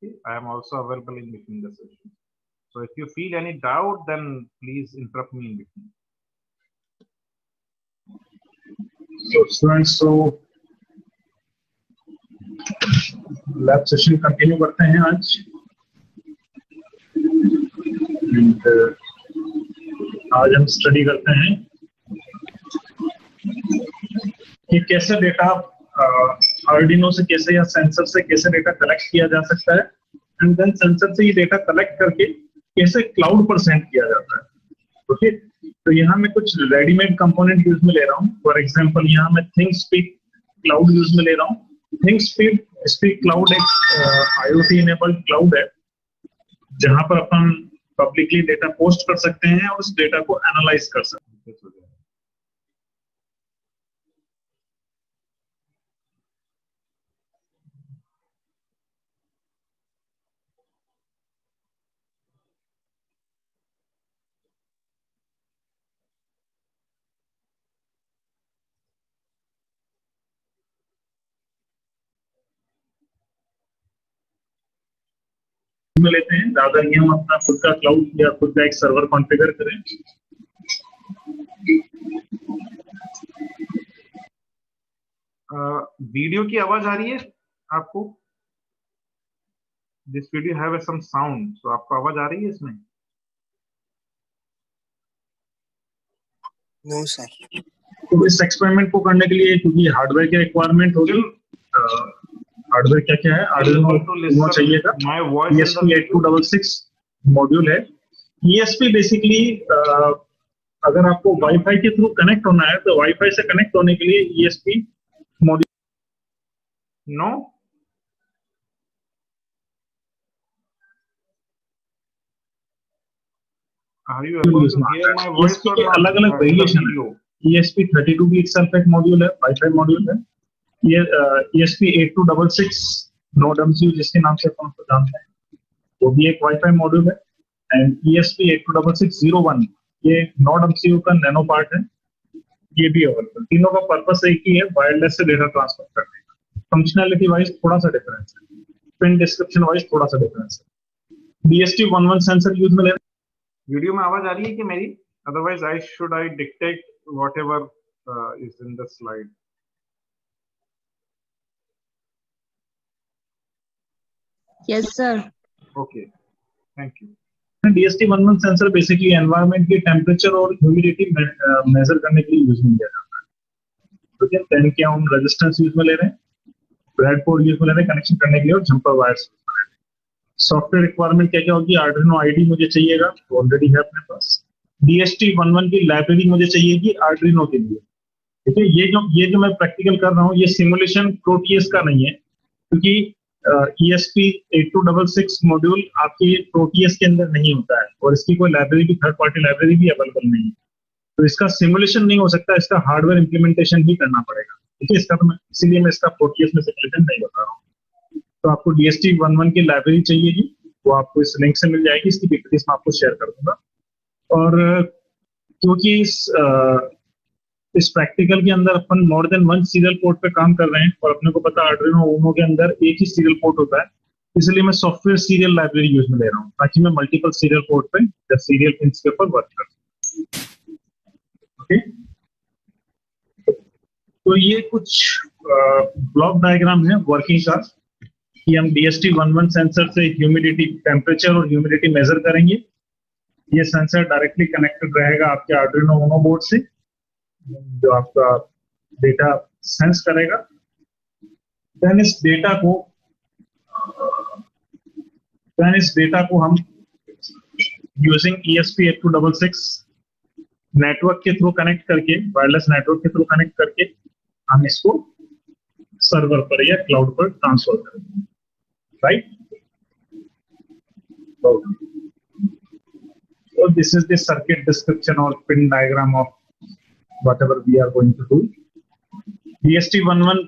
Okay? I am also available in between the sessions. So if you feel any doubt, then please interrupt me in between. So students, so lab session continue करते हैं आज, आज हम study करते हैं कि कैसे data Arduino से कैसे या सेंसर से कैसे डेटा कलेक्ट किया जा सकता है, एंड देन सेंसर से ये डेटा कलेक्ट करके कैसे क्लाउड पर सेंड किया जाता है। ओके, तो यहाँ मैं कुछ रेडीमेड कंपोनेंट यूज में ले रहा हूँ। फॉर एग्जांपल यहाँ मैं थिंगस्पीक क्लाउड यूज में ले रहा हूँ। थिंगस्पीक क्लाउड एक IoT इनेबल्ड क्लाउड है, जहां पर अपन पब्लिकली डेटा पोस्ट कर सकते हैं और उस डेटा को एनालाइज कर सकते हैं। में लेते हैं ज्यादा कि हम अपना खुद का क्लाउड या खुद का एक सर्वर कॉन्फ़िगर करें। वीडियो की आवाज आ रही है आपको? This video have some sound, तो आपको आवाज आ रही है इसमें? No sir. तो इस एक्सपेरिमेंट को करने के लिए क्योंकि हार्डवेयर की रिक्वायरमेंट होगी, हार्डवेयर क्या क्या है, आर्डिनो चाहिएगा, ESP8266 मॉड्यूल है। ESP बेसिकली अगर आपको वाईफाई के थ्रू कनेक्ट होना है तो वाईफाई से कनेक्ट होने के लिए ESP module no, are you able to hear my voice? के अलग अलग वेरिएशन है। ESP32 भी itself एक मॉड्यूल है, वाईफाई मॉड्यूल है। ये ESP8266 नोड MCU जिसके नाम से अपन उसको जानते हैं, वो भी एक वाईफाई मॉड्यूल है। एंड ESP826601 ये नोड MCU का नैनो पार्ट है, ये भी अवेलेबल। तीनों का पर्पस एक ही है, वायरलेस से डेटा ट्रांसफर करने का। फंक्शनैलिटी वाइज थोड़ा सा डिफरेंस है, पिन डिस्क्रिप्शन वाइज थोड़ा सा डिफरेंस है। DST11 सेंसर यूज में ले। वीडियो में आवाज आ रही है कि मेरी? Otherwise I dictate whatever is in the slide. Yes, sir. Okay, thank you. DST11 sensor basically environment की टेम्परेचर और ह्यूमिडिटी मेजर करने के लिए यूज में लिया जाता है। ठीक है, 10 के हम रेजिस्टेंस यूज में ले रहे हैं, ब्रेडबोर्ड यूज में ले रहे हैं कनेक्शन करने के लिए, और जंपर वायर्स। सॉफ्टवेयर रिक्वायरमेंट क्या क्या होगी? आर्डिनो ID मुझे चाहिएगा, ऑलरेडी है अपने पास। DST11 की लाइब्रेरी मुझे चाहिएगी आर्डिनो के लिए। ठीक है, ये जो मैं प्रैक्टिकल कर रहा हूँ ये सिमुलेशन प्रोटीएस का नहीं है, क्योंकि ESP8266 मॉड्यूल आपके प्रोटीएस के अंदर नहीं होता है और इसकी कोई लाइब्रेरी भी, थर्ड पार्टी लाइब्रेरी भी अवेलेबल नहीं है, तो इसका सिमुलेशन नहीं हो सकता, इसका हार्डवेयर इंप्लीमेंटेशन ही करना पड़ेगा। ठीक है, इसका तो इसीलिए मैं इसका प्रोटीएस में सिमुलेशन नहीं बता रहा हूँ। तो आपको DST11 की लाइब्रेरी चाहिएगी, वो आपको इस लिंक से मिल जाएगी, इसकी PPTs मैं आपको शेयर कर दूंगा। और क्योंकि इस प्रैक्टिकल के अंदर अपन more than one serial port पे काम कर रहे हैं और अपने को पता है आर्डिनो ऊनो के अंदर एक ही सीरियल पोर्ट होता है, इसलिए मैं सॉफ्टवेयर सीरियल लाइब्रेरी यूज में ले रहा हूँ ताकि मैं मल्टीपल सीरियल पोर्ट पे या सीरियल पिंस के ऊपर वर्क कर सकूं। ओके, तो ये कुछ ब्लॉक डायग्राम है वर्किंग का कि हम DST11 सेंसर से ह्यूमिडिटी, टेम्परेचर और ह्यूमिडिटी मेजर करेंगे। ये सेंसर डायरेक्टली कनेक्टेड रहेगा आपके आर्डिनो ऊनो बोर्ड से, जो आपका डेटा सेंस करेगा। देन इस डेटा को हम यूजिंग ESP8266 नेटवर्क के थ्रू कनेक्ट करके, वायरलेस नेटवर्क के थ्रू कनेक्ट करके हम इसको सर्वर पर या क्लाउड पर ट्रांसफर करेंगे। Right, so this is the circuit description or pin diagram of whatever we are going to do. DST11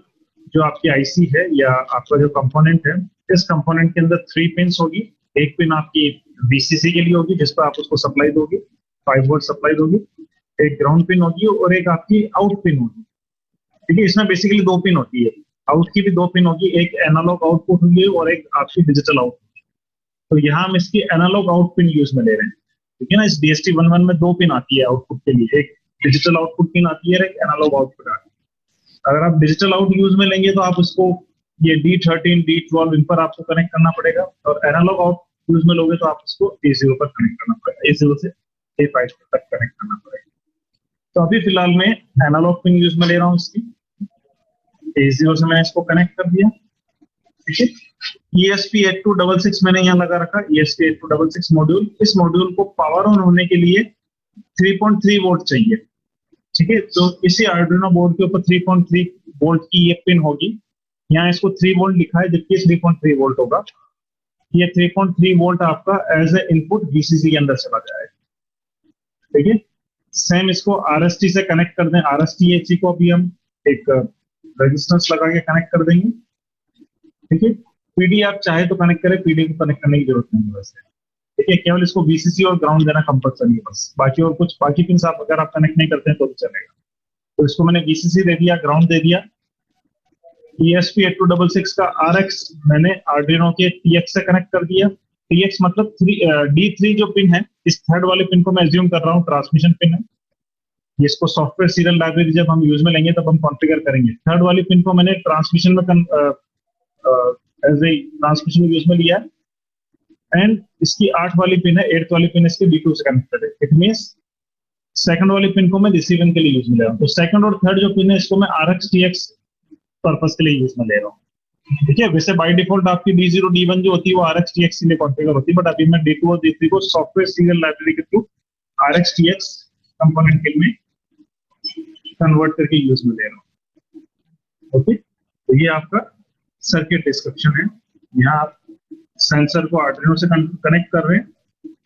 जो आपकी IC है या आपका जो कंपोनेंट है, इस कंपोनेंट के अंदर 3 पिन्स होगी। एक पिन आपकी VCC के लिए होगी जिस पर आप उसको सप्लाई दोगे, 5 वोल्ट सप्लाई दोगे, एक ग्राउंड पिन होगी और एक आपकी आउट पिन होगी। ठीक है, इसमें बेसिकली 2 पिन होती है, आउट की भी 2 पिन होगी, एक एनालॉग आउटपुट होगी और एक आपकी डिजिटल आउटपुट। तो यहाँ हम इसकी एनालॉग आउट पिन यूज में ले रहे हैं। ठीक है ना, इस DST11 में 2 पिन आती है आउटपुट के लिए, एक डिजिटल आउटपुट पिन आती है, एक एनालॉग आउटपुट आती है। अगर आप डिजिटल आउट यूज में लेंगे तो आप उसको ये D13, D12 इन पर आपको कनेक्ट करना पड़ेगा, और एनालॉग आउट यूज में लोगे तो आप उसको A0 पर कनेक्ट करना पड़ेगा, A0 से A5 तक कनेक्ट करना पड़ेगा। तो अभी फिलहाल मैं एनालॉग पिन यूज में ले रहा हूँ इसकी। A0 से मैंने इसको कनेक्ट कर दिया, ठीक है। ESP8266 मैंने यहाँ लगा रखा, ESP8266 मॉड्यूल। इस मॉड्यूल को पावर ऑन होने के लिए 3.3 वोल्ट चाहिए, ठीक है। तो इसी आर्डिनो बोर्ड के ऊपर 3.3 वोल्ट की ये पिन होगी। यहाँ इसको 3 वोल्ट लिखा है, जबकि 3.3 वोल्ट होगा। ये 3.3 वोल्ट आपका एज ए इनपुट VCC के अंदर चला जाएगा, ठीक है। सेम इसको RST से कनेक्ट कर दें। RST को भी हम एक रेजिस्टेंस लगा के कनेक्ट कर देंगे, ठीक है। PD आप चाहे तो कनेक्ट करें, PD को कनेक्ट करने की जरूरत नहीं है वैसे, ठीक है। केवल इसको VCC और ग्राउंड देना कंपल्सरी है बस। बाकी और कुछ बाकी पिन आप अगर आप कनेक्ट नहीं करते हैं तो भी चलेगा। तो इसको मैंने VCC दे दिया, ग्राउंड दे दिया। ESP8266 का RX मैंने आर्डिनो के TX से कनेक्ट कर दिया। TX मतलब D3 जो पिन है, इस थर्ड वाले पिन को मैं एज्यूम कर रहा हूँ ट्रांसमिशन पिन है। इसको सॉफ्टवेयर सीरियल लाइब्रेरी जब हम यूज में लेंगे तब हम कॉन्फ़िगर करेंगे। थर्ड वाली पिन को मैंने ट्रांसमिशन में एज ए ट्रांसमिशन यूज में लिया है। एंड इसकी 8 वाली पिन है, 8th वाली पिन इसके D2 से कनेक्टेड है। इट मींस सेकंड वाली पिन को मैं रिसीविंग के लिए यूज में ले रहा हूँ। तो सेकंड और थर्ड जो पिन है इसको मैं RX TX पर्पस के लिए यूज में ले रहा हूँ, ठीक है। वैसे बाय डिफॉल्ट आपकी D0 D1 जो होती है वो RX TX के लिए कॉन्फ़िगर होती है, बट अभी मैं D2 और D3 को सॉफ्टवेयर सीरियल लाइब्रेरी के थ्रू RX TX कंपोनेंट के में कन्वर्ट करके यूज में ले रहा हूँ, ओके। तो ये आपका सर्किट डिस्क्रिप्शन है। यहाँ आप सेंसर को आर्डिनो से कनेक्ट कर रहे हैं।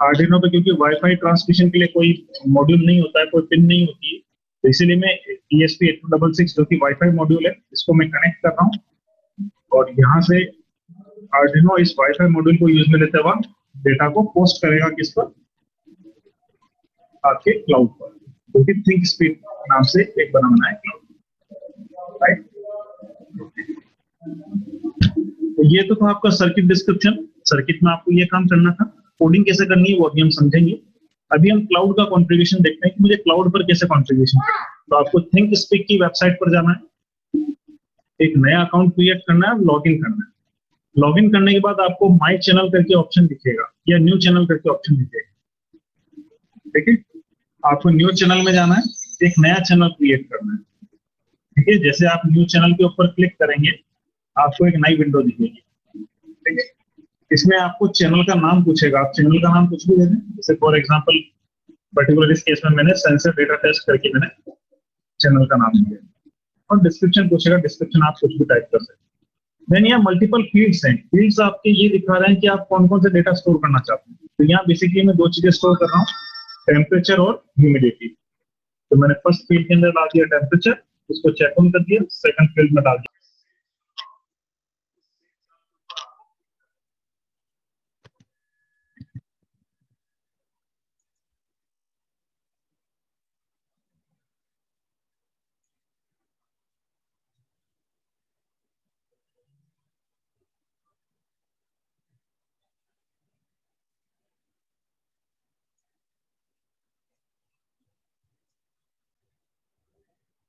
आर्डिनो पे क्योंकि वाईफाई ट्रांसमिशन के लिए कोई मॉड्यूल नहीं होता है, कोई पिन नहीं होती है, तो इसीलिए मैं ESP8266 जो कि वाईफाई मॉड्यूल है इसको मैं कनेक्ट कर रहा हूँ। और यहाँ से आर्डिनो इस वाईफाई मॉड्यूल को यूज में लेते वक्त डेटा को पोस्ट करेगा किस पर, आपके क्लाउड पर, क्योंकि थिंक स्पीड नाम से एक बना बनाया क्लाउड, राइट। तो ये तो था आपका सर्किट डिस्क्रिप्शन। सर्किट में आपको ये काम करना था। कोडिंग कैसे करनी है वो अभी हम समझेंगे। अभी हम क्लाउड का कॉन्फ़िगरेशन देखते हैं कि मुझे क्लाउड पर कैसे कॉन्फ़िगरेशन करना है। तो आपको थिंक स्पीक की वेबसाइट पर जाना है, एक नया अकाउंट क्रिएट करना है, लॉग इन करना है। लॉग इन करने के बाद आपको माई चैनल करके ऑप्शन दिखेगा या न्यू चैनल करके ऑप्शन दिखेगा, ठीक है। आपको न्यू चैनल में जाना है, एक नया चैनल क्रिएट करना है, ठीक है। जैसे आप न्यू चैनल के ऊपर क्लिक करेंगे आपको एक नई विंडो दिखेगी, ठीक है। इसमें आपको चैनल का नाम पूछेगा, आप चैनल का नाम कुछ भी दे दें। जैसे फॉर एग्जांपल पर्टिकुलर इस केस में मैंने सेंसर डेटा टेस्ट करके मैंने चैनल का नाम दिया। और डिस्क्रिप्शन पूछेगा, डिस्क्रिप्शन आप कुछ भी टाइप कर सकते हैं। देन यहाँ मल्टीपल फील्ड्स हैं। फील्ड्स आपके ये दिखा रहे हैं कि आप कौन कौन से डेटा स्टोर करना चाहते हैं। तो यहाँ बेसिकली मैं 2 चीजें स्टोर कर रहा हूँ, टेम्परेचर और ह्यूमिडिटी। तो मैंने फर्स्ट फील्ड के अंदर डाल दिया टेम्परेचर, उसको चेक ऑन कर दिया। सेकंड फील्ड में डाल दिया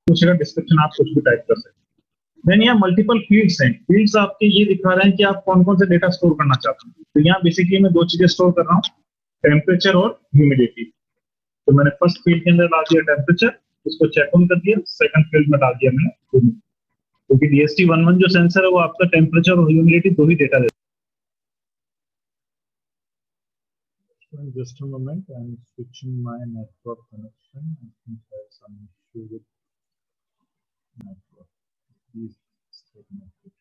पूछेगा, डिस्क्रिप्शन आप कुछ भी टाइप कर सकते हैं। देन यहाँ मल्टीपल फील्ड्स हैं। फील्ड्स आपके ये दिखा रहे हैं कि आप कौन कौन से डेटा स्टोर करना चाहते हैं। तो यहाँ बेसिकली मैं 2 चीजें स्टोर कर रहा हूँ, टेम्परेचर और ह्यूमिडिटी। तो मैंने फर्स्ट फील्ड के अंदर डाल दिया टेम्परेचर, उसको चेक ऑन कर दिया। सेकंड फील्ड में डाल दिया मैंने ह्यूमिडिटी, क्योंकि DHT11 जो सेंसर है वो आपका टेम्परेचर और ह्यूमिडिटी 2 ही डेटा देता है। Just a moment, I am switching my network connection. I think there is some issue with network. Please stay connected.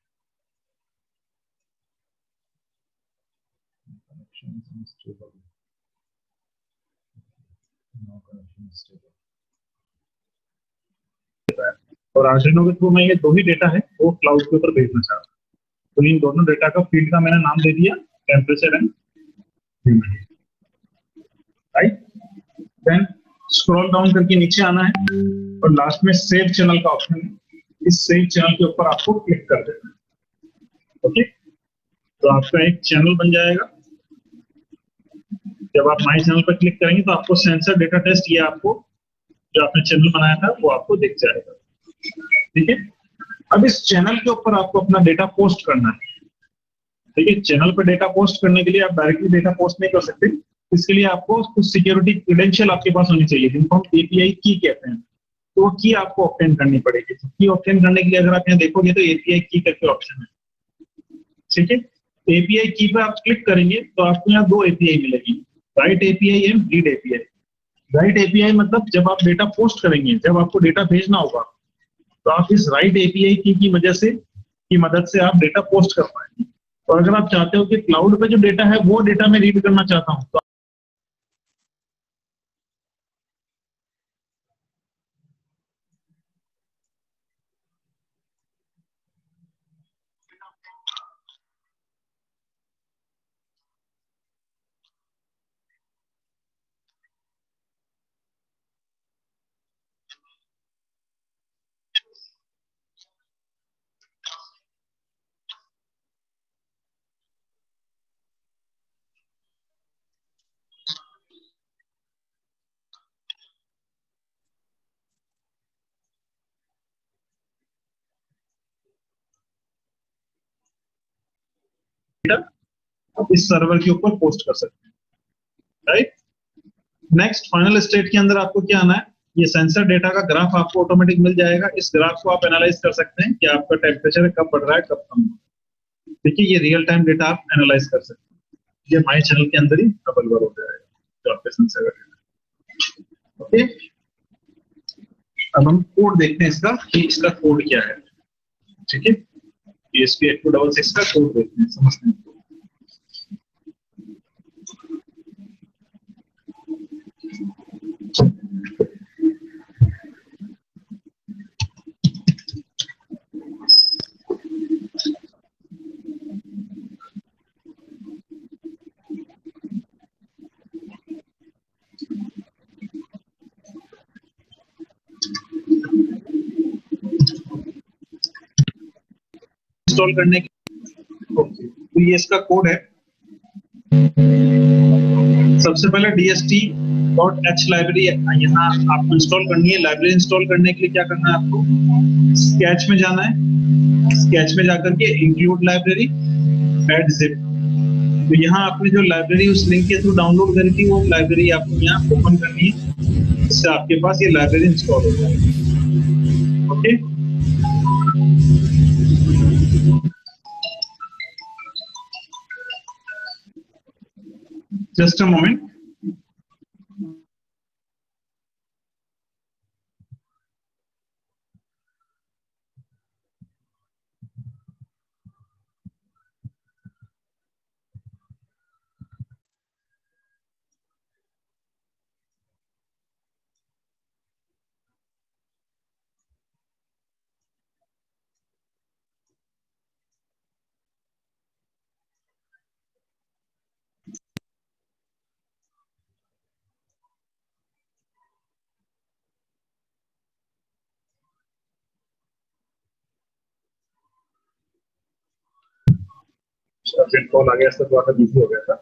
Connection is unstable. No connection is stable. और Arduino के through मैं ये 2 ही data है वो cloud के ऊपर भेजना चाहता हूँ। तो इन दोनों डेटा का फील्ड का मैंने नाम दे दिया temperature and humidity, right. Then scroll down करके नीचे आना है और लास्ट में सेव चैनल का ऑप्शन है। इस सेव चैनल के ऊपर आपको क्लिक कर देना है, ओके। तो आपका एक चैनल बन जाएगा। जब आप माई चैनल पर क्लिक करेंगे तो आपको सेंसर डेटा टेस्ट ये आपको जो आपने चैनल बनाया था वो आपको दिख जाएगा, ठीक है। अब इस चैनल के ऊपर आपको अपना डेटा पोस्ट करना है, ठीक है। चैनल पर डेटा पोस्ट करने के लिए आप डायरेक्टली डेटा पोस्ट नहीं कर सकते। इसके लिए आपको कुछ सिक्योरिटी क्रेडेंशियल आपके पास होनी चाहिए, जिनको हम API की कहते हैं। तो वो की आपको ऑब्टेन करनी पड़ेगी। तो की ऑब्टेन करने के लिए अगर आप यहाँ देखोगे तो एपीआई की करके ऑप्शन है, ठीक है। एपीआई की पे आप क्लिक करेंगे तो आपको यहाँ दो एपीआई मिलेगी, right API and read API. Right API मतलब जब आप डेटा पोस्ट करेंगे, जब आपको डेटा भेजना होगा, तो आप इस राइट एपीआई की मदद से आप डेटा पोस्ट कर पाएंगे। और अगर आप चाहते हो कि क्लाउड पे जो डेटा है वो डेटा मैं रीड करना चाहता हूँ, तो डेटा आप इस सर्वर के ऊपर पोस्ट कर सकते हैं, राइट। नेक्स्ट फाइनल स्टेट के अंदर आपको क्या आना है, ये सेंसर डेटा का ग्राफ आपको ऑटोमेटिक मिल जाएगा। इस ग्राफ को आप एनालाइज कर सकते हैं कि आपका टेम्परेचर कब बढ़ रहा है कब कम हो रहा है। देखिए ये रियल टाइम डेटा आप एनालाइज कर सकते हैं। ये माई चैनल के अंदर ही अवेलेबल हो जाएगा जो आपके सेंसर का डेटा। ओके, अब हम कोड देखते हैं इसका कि इसका कोड क्या है, ठीक है। ESP8266 का कोड देखते हैं, समझते हैं। इंस्टॉल करने के ओके, तो ये इसका कोड है। सबसे पहले dst.h लाइब्रेरी यहाँ आपको इंस्टॉल करनी है। लाइब्रेरी इंस्टॉल करने के लिए क्या करना है, आपको स्केच में जाना है। स्केच में जाकर के इंक्लूड लाइब्रेरी एड जिप, तो यहाँ आपने जो लाइब्रेरी उस लिंक के थ्रू डाउनलोड करी थी वो लाइब्रेरी आपको यहाँ ओपन करनी है, इससे आपके पास ये लाइब्रेरी इंस्टॉल हो जाएगी। Okay, just a moment। फिर कॉल आ गया, इसका थोड़ा सा बिजी हो गया था।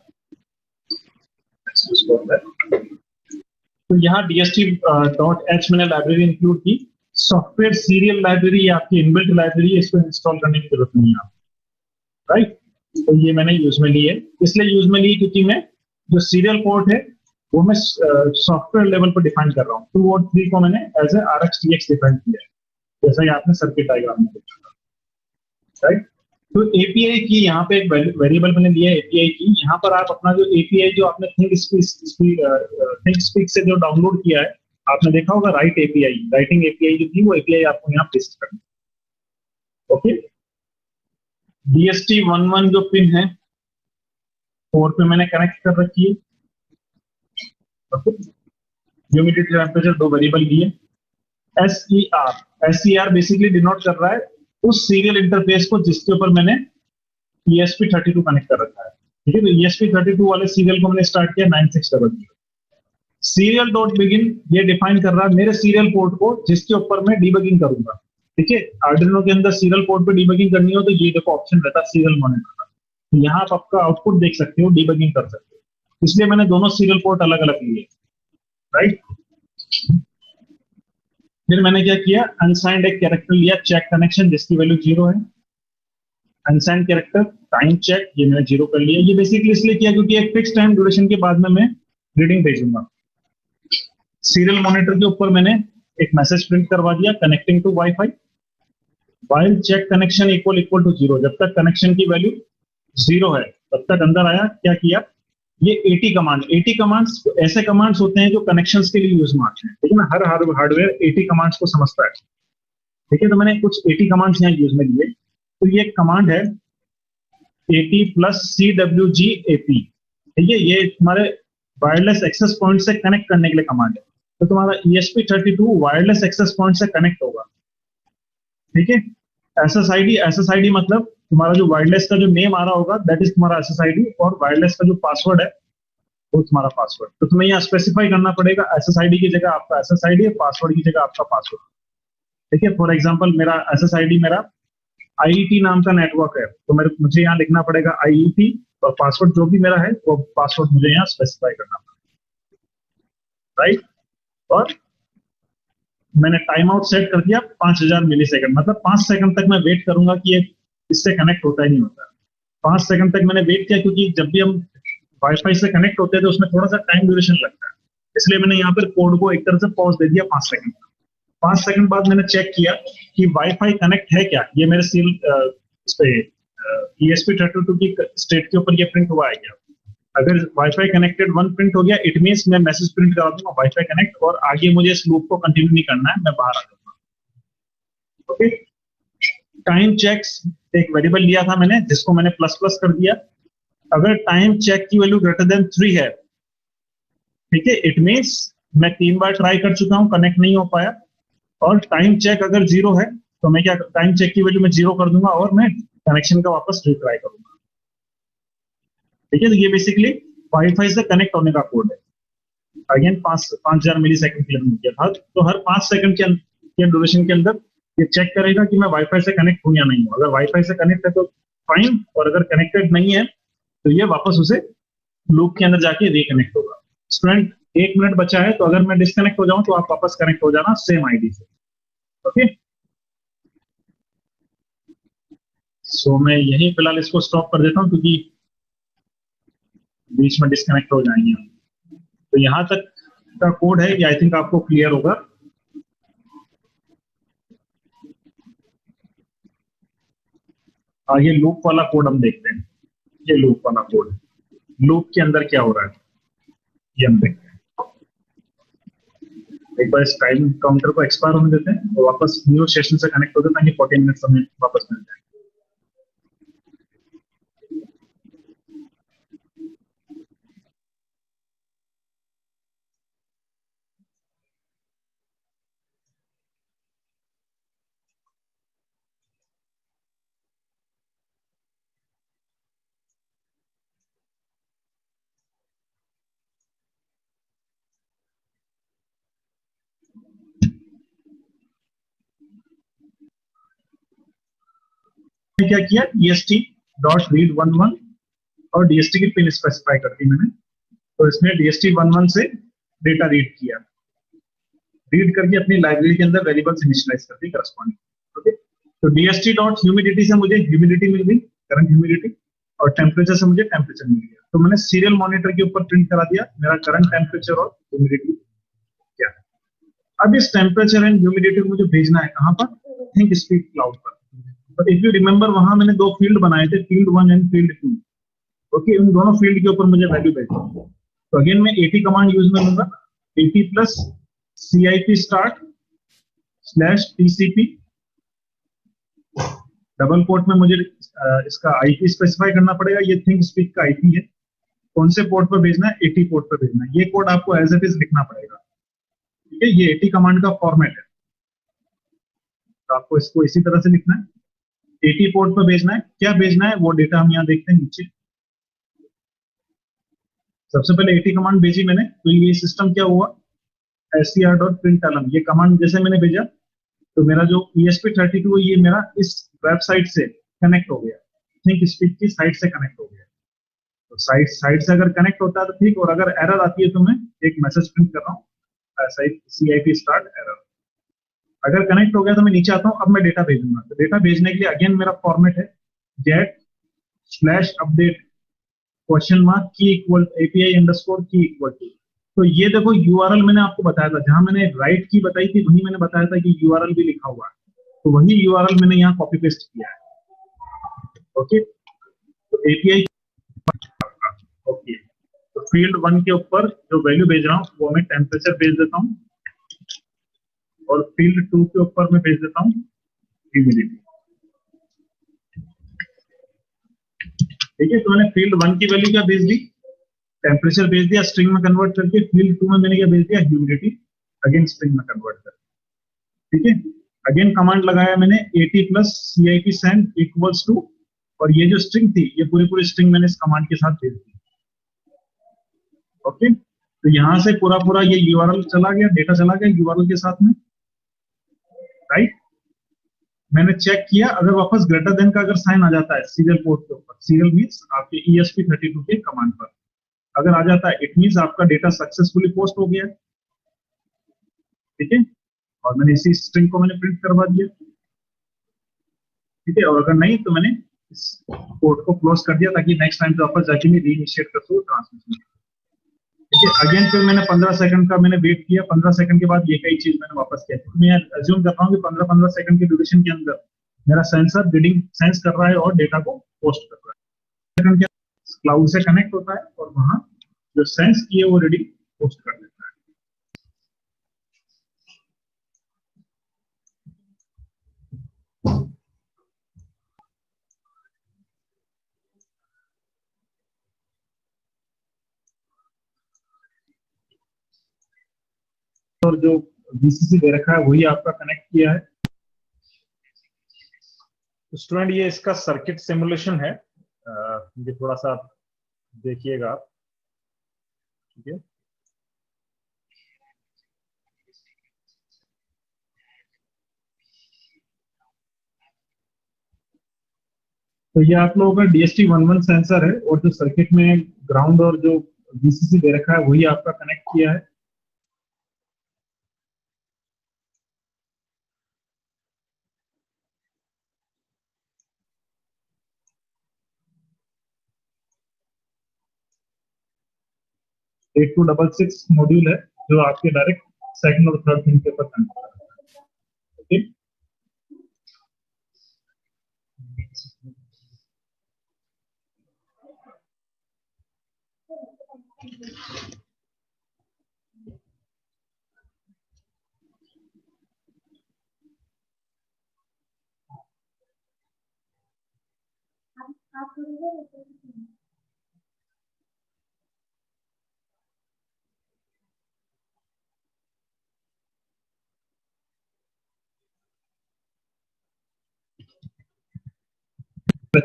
तो यहाँ dst.h मैंने लाइब्रेरी इंक्लूड की। सॉफ्टवेयर सीरियल लाइब्रेरी आपकी इनबिल्ट लाइब्रेरी है, इसको इंस्टॉल करने की जरूरत नहीं है, राइट। तो ये मैंने यूज में ली है, इसलिए यूज में ली क्योंकि मैं जो सीरियल पोर्ट है वो मैं सॉफ्टवेयर लेवल पर डिफाइन कर रहा हूँ। 2 और 3 को मैंने एज ए RxTx डिफाइन किया है, जैसा कि आपने सर्किट डायग्राम में देखा, राइट। तो एपीआई की यहाँ पे एक वेरिएबल मैंने दिया है एपीआई की। यहाँ पर आप अपना जो एपीआई जो आपने थिंकस्पीक से जो डाउनलोड किया है, आपने देखा होगा राइटिंग एपीआई जो थी वो एपीआई आपको यहाँ पेस्ट करनी है। ओके, DST11 जो पिन है 4 पे मैंने कनेक्ट कर रखी है। ओके, ह्यूमिडिटी टेम्परेचर 2 वेरिएबल दिए। SER बेसिकली डिनोट कर रहा है उस सीरियल इंटरफेस को जिसके ऊपर मैंने ESP32 कनेक्ट कर रखा है, ठीक है। तो ESP32 वाले सीरियल को मैंने स्टार्ट किया 9600। सीरियल डॉट बिगिन ये डिफाइन कर रहा है मेरे सीरियल पोर्ट को जिसके ऊपर मैं डीबगिंग करूंगा, ठीक है। आर्डिनो के अंदर सीरियल पोर्ट पे डीबगिंग करनी हो तो ये देखो ऑप्शन रहता है सीरियल मॉनिटर का, तो यहाँ आप आपका आउटपुट देख सकते हो, डीबगिंग कर सकते हो। इसलिए मैंने दोनों सीरियल पोर्ट अलग अलग लिए, राइट। फिर मैंने क्या किया, अनसाइंड एक कैरेक्टर लिया, चेक कनेक्शन जिसकी वैल्यू 0 है। अनसाइंड कैरेक्टर टाइम चेक, ये मैंने 0 कर लिया। ये बेसिकली इसलिए किया क्योंकि एक फिक्स टाइम ड्यूरेशन के बाद में मैं रीडिंग भेजूंगा। सीरियल मॉनिटर के ऊपर मैंने एक मैसेज प्रिंट करवा दिया connecting to wifi, while check connection equal to 0, जब तक कनेक्शन की वैल्यू 0 है तब तक अंदर आया। क्या किया, ये 80 कमांड, 80 कमांड्स ऐसे कमांड्स होते हैं जो कनेक्शंस के लिए यूज में आते हैं, ठीक है ना। हर हार्डवेयर 80 कमांड्स को समझता है, ठीक है। तो मैंने कुछ 80 कमांड्स यहाँ यूज में लिए। तो ये कमांड है 80 प्लस CWG-AP, ठीक है। ये तुम्हारे वायरलेस एक्सेस पॉइंट से कनेक्ट करने के लिए कमांड है। तो तुम्हारा ESP32 वायरलेस एक्सेस पॉइंट से कनेक्ट होगा, ठीक है। SSID मतलब तुम्हारा जो वायरलेस का जो नेम आ रहा होगा दैट इज तुम्हारा SSID, और वायरलेस का जो पासवर्ड है वो तुम्हारा पासवर्ड। तो तुम्हें यहाँ स्पेसिफाई करना पड़ेगा SSID की जगह आपका SSID है, पासवर्ड की जगह आपका पासवर्ड, ठीक है। फॉर एग्जाम्पल मेरा SSID मेरा IET नाम का नेटवर्क है, तो मुझे यहाँ लिखना पड़ेगा IET, और पासवर्ड जो भी मेरा है वो पासवर्ड मुझे यहाँ स्पेसिफाई करना पड़ेगा, राइट। और मैंने टाइम आउट सेट कर दिया 5000 मिलीसेकंड, मतलब 5 सेकंड तक मैं वेट करूंगा कि ये इससे कनेक्ट होता ही नहीं होता। 5 सेकंड तक मैंने वेट किया, क्योंकि जब भी हम वाईफाई से कनेक्ट होते हैं तो उसमें थोड़ा सा टाइम ड्यूरेशन लगता है, इसलिए मैंने यहाँ पर कोड को एक तरह से पॉज दे दिया 5 सेकंड। 5 सेकंड बाद मैंने चेक किया कि वाईफाई कनेक्ट है क्या, ये मेरे सील इस पे ESP32 की स्टेट के ऊपर ये प्रिंट हुआ है क्या। अगर वाईफाई कनेक्टेड 1 प्रिंट हो गया, इट मींस मैं मैसेज प्रिंट करा दूंगा वाईफाई कनेक्ट, और आगे मुझे इस लूप को कंटिन्यू नहीं करना है, मैं बाहर आ जाऊंगा। ओके, टाइम चेक्स एक वेरिएबल लिया था मैंने, जिसको मैंने प्लस प्लस कर दिया। अगर टाइम चेक की वैल्यू ग्रेटर देन 3 है, ठीक है, इट मींस मैं 3 बार ट्राई कर चुका हूं, कनेक्ट नहीं हो पाया। और टाइम चेक अगर 0 है तो मैं क्या, टाइम चेक की वैल्यू में 0 कर दूंगा और मैं कनेक्शन का वापस रिट्राई करूंगा, ठीक है। तो ये बेसिकली वाईफाई से कनेक्ट होने का कोड है। अगेन 5000 मिलीसेकंड के लिए था, तो हर 5 सेकंड के ड्यूरेशन के अंदर ये चेक करेगा कि मैं वाईफाई से कनेक्ट हूं या नहीं हूं। अगर वाईफाई से कनेक्ट है तो फाइन, और अगर कनेक्टेड नहीं है तो ये वापस उसे लूप के अंदर जाके रिकनेक्ट होगा। स्टूडेंट 1 मिनट बचा है, तो अगर मैं डिस्कनेक्ट हो जाऊं तो आप वापस कनेक्ट हो जाना सेम आईडी से, ओके। सो मैं यहीं फिलहाल इसको स्टॉप कर देता हूं, क्योंकि बीच में डिस्कनेक्ट हो जाएंगे। तो यहां तक का कोड है, ये आई थिंक आपको क्लियर होगा। आगे लूप वाला कोड हम देखते हैं। ये लूप वाला कोड, लूप के अंदर क्या हो रहा है ये हम देखते हैं। एक बार इस टाइम काउंटर को एक्सपायर होने देते हैं और वापस न्यू सेशन से कनेक्ट होते हैं, ताकि 14 मिनट हमें वापस मिल जाए। क्या किया, DST.read11 और DST की पिन स्पेसिफाई कर दी मैंने। तो इसमें DST11 से डेटा रीड किया, रीड करके अपनी लाइब्रेरी के अंदर वेरिएबल्स इनिशियलाइज कर दी करस्पॉन्डिंग, ओके। तो DST.humidity से मुझे ह्यूमिडिटी मिल गई, करंट ह्यूमिडिटी, और टेम्परेचर से मुझे टेम्परेचर मिल गया। तो मैंने सीरियल मॉनिटर के ऊपर प्रिंट करा दिया मेरा करंट टेम्परेचर और ह्यूमिडिटी क्या है। अब इस टेम्परेचर एंड ह्यूमिडिटी को मुझे भेजना है कहां पर, थिंक स्पीक क्लाउड पर। तो इफ यू रिमेंबर, वहां मैंने 2 फील्ड बनाए थे, फील्ड 1 एंड फील्ड 2, ओके। उन दोनों फील्ड के ऊपर मुझे वैल्यू भेजना है। तो अगेन मैं 80 कमांड यूज में लूंगा, 80 plus CIP start /TCP, double quote में मुझे इसका IP स्पेसिफाई करना पड़ेगा। ये थिंक स्पीक का IP है, कौन से पोर्ट पर भेजना है, 80 पोर्ट पर भेजना है। ये कोड आपको एज इट इज लिखना पड़ेगा, ठीक है। ये 80 कमांड का फॉर्मेट है, तो आपको इसको इसी तरह से लिखना है। 80 पोर्ट पर भेजना है, क्या भेजना है वो डेटा हम यहाँ देखते हैं नीचे। सबसे पहले 80 कमांड भेजी मैंने, तो ये सिस्टम क्या हुआ, SCR.println, ये कमांड जैसे मैंने भेजा तो मेरा जो ESP32 है ये मेरा इस वेबसाइट से कनेक्ट हो गया, थिंक स्पीक की साइट से कनेक्ट हो गया। तो साइट से अगर कनेक्ट होता है तो ठीक, और अगर एरर आती है तो मैं एक मैसेज प्रिंट कर रहा हूँ, CIP start error। अगर कनेक्ट हो गया तो मैं नीचे आता हूँ, अब मैं डेटा भेजूंगा। तो डेटा भेजने के लिए अगेन मेरा फॉर्मेट है get/update ? key equal API_key equal to तो ये देखो यूआरएल मैंने आपको बताया था, जहां मैंने राइट की बताई थी वहीं मैंने बताया था कि यूआरएल भी लिखा हुआ है, तो वही यूआरएल मैंने यहाँ कॉपी पेस्ट किया है। ओके, तो एपीआई ओके, तो फील्ड 1 के ऊपर जो वैल्यू भेज रहा हूँ वो मैं टेम्परेचर भेज देता हूँ, और फील्ड 2 के ऊपर मैं भेज देता हूँ ह्यूमिडिटी। ठीक है, तो मैंने फील्ड 1 की वैल्यू क्या भेज दी, टेम्परेचर भेज दिया स्ट्रिंग में कन्वर्ट करके, फील्ड 2 में मैंने क्या भेज दिया, ह्यूमिडिटी, अगेन स्ट्रिंग में कन्वर्ट कर। ठीक है, अगेन कमांड लगाया मैंने AT plus CIP send equals to, और ये जो स्ट्रिंग थी ये पूरी पूरी स्ट्रिंग मैंने इस कमांड के साथ भेज दी। ओके, तो यहां से पूरा पूरा ये यूआरएल चला गया, डेटा चला गया यूआरएल के साथ में, राइट। मैंने चेक किया, अगर वापस ग्रेटर देन का अगर साइन आ जाता है सीरियल पोर्ट के ऊपर, सीरियल मींस आपके ESP32 के कमांड पर अगर आ जाता है, इट मींस आपका डेटा सक्सेसफुली पोस्ट हो गया। ठीक है, और मैंने इसी स्ट्रिंग को मैंने प्रिंट करवा दिया। ठीक है, और अगर नहीं तो मैंने इस पोर्ट को क्लोज कर दिया, ताकि नेक्स्ट टाइम पे वापस जाके मैं रीइनिशिएट कर सकूं ट्रांसमिशन। ठीक है, अगेन फिर मैंने 15 सेकंड का मैंने वेट किया, 15 सेकंड के बाद ये कई चीज मैंने वापस किया। मैं अज्यूम कर रहा हूँ कि 15-15 सेकंड के ड्यूरेशन के अंदर मेरा सेंसर रीडिंग सेंस कर रहा है और डेटा को पोस्ट कर रहा है। सेकंड के क्लाउड से कनेक्ट होता है और वहां जो सेंस किए वो रीडिंग पोस्ट कर देता है। और जो VCC दे रखा है वही आपका कनेक्ट किया है। स्टूडेंट ये इसका सर्किट सिमुलेशन है, ये थोड़ा सा देखिएगा आप। ठीक है, तो ये आप लोगों का DST11 सेंसर है, और जो सर्किट में ग्राउंड और जो VCC दे रखा है वही आपका कनेक्ट किया है। एक 266 मॉड्यूल है जो आपके डायरेक्ट सेकंड और थर्ड पिन के ऊपर कनेक्ट करता है। ओके,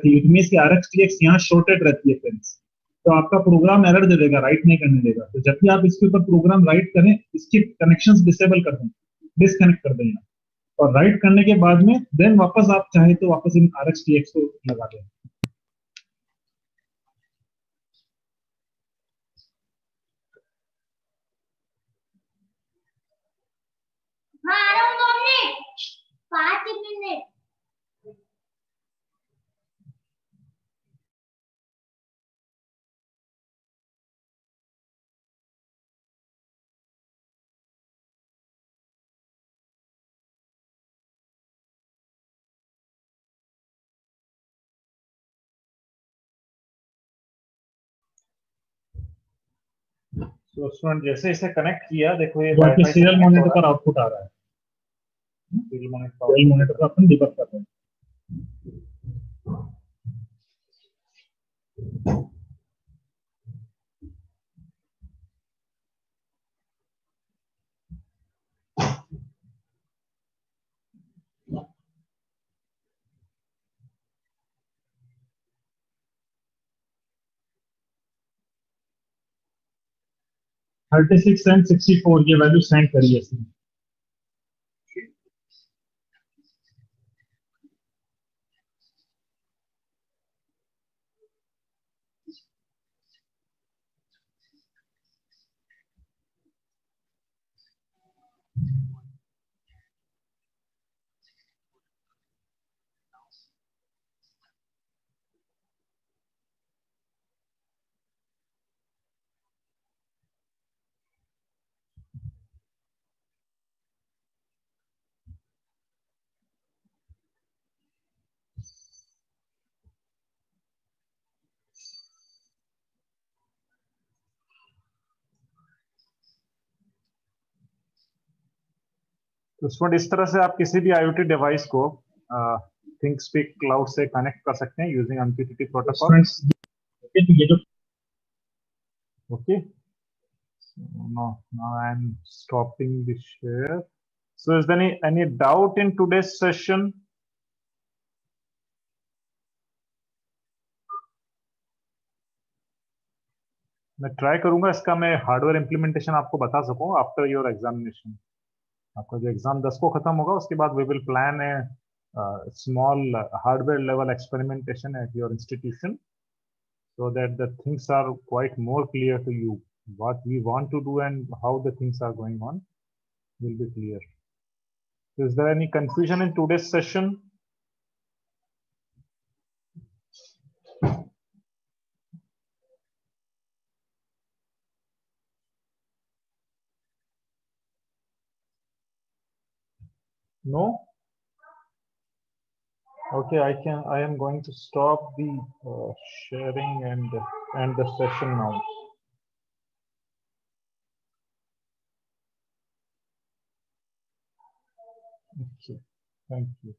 इट मींस कि RxTx यहाँ शॉर्टेड रहती है पिंस, तो आपका प्रोग्राम एरर दे देगा, राइट नहीं करने देगा। तो जब भी आप इसके ऊपर प्रोग्राम राइट करें, इसकी कनेक्शंस डिसेबल कर दें, डिस्कनेक्ट कर देना, और राइट करने के बाद में देन वापस आप चाहे तो वापस इन RxTx को लगा दें। हाँ, आ रहा हूँ 2 मिनट, 5 मिनट। तो स्टूडेंट जैसे इसे कनेक्ट किया, देखो ये जो आपके वाईफाई से सीरियल कनेक्ट हो मॉनिटर रहा पर आउटपुट आ रहा है, है, सीरियल सीरियल मॉनिटर पर अपन डिबग कर रहे हैं। थर्टी सिक्स एंड 64 ये वैल्यू सेंड करिए इसमें। उसमें इस तरह से आप किसी भी IoT डिवाइस को थिंगस्पीक क्लाउड से कनेक्ट कर सकते हैं यूजिंग MQTT प्रोटोकॉल. स्टूडेंट्स ये जो Okay. So now I'm stopping the share. So is there any doubt in today's session? मैं ट्राई करूंगा इसका मैं हार्डवेयर इम्प्लीमेंटेशन आपको बता सकूं आफ्टर योर एग्जामिनेशन. आपका जो एग्जाम 10 को खत्म होगा उसके बाद we will plan a small hardware level experimentation at your institution so that the things are quite more clear to you. What we want to do and how the things are going on will be clear. Is there any confusion in today's session? No? Okay, I am going to stop the sharing and end the session now. Okay, thank you.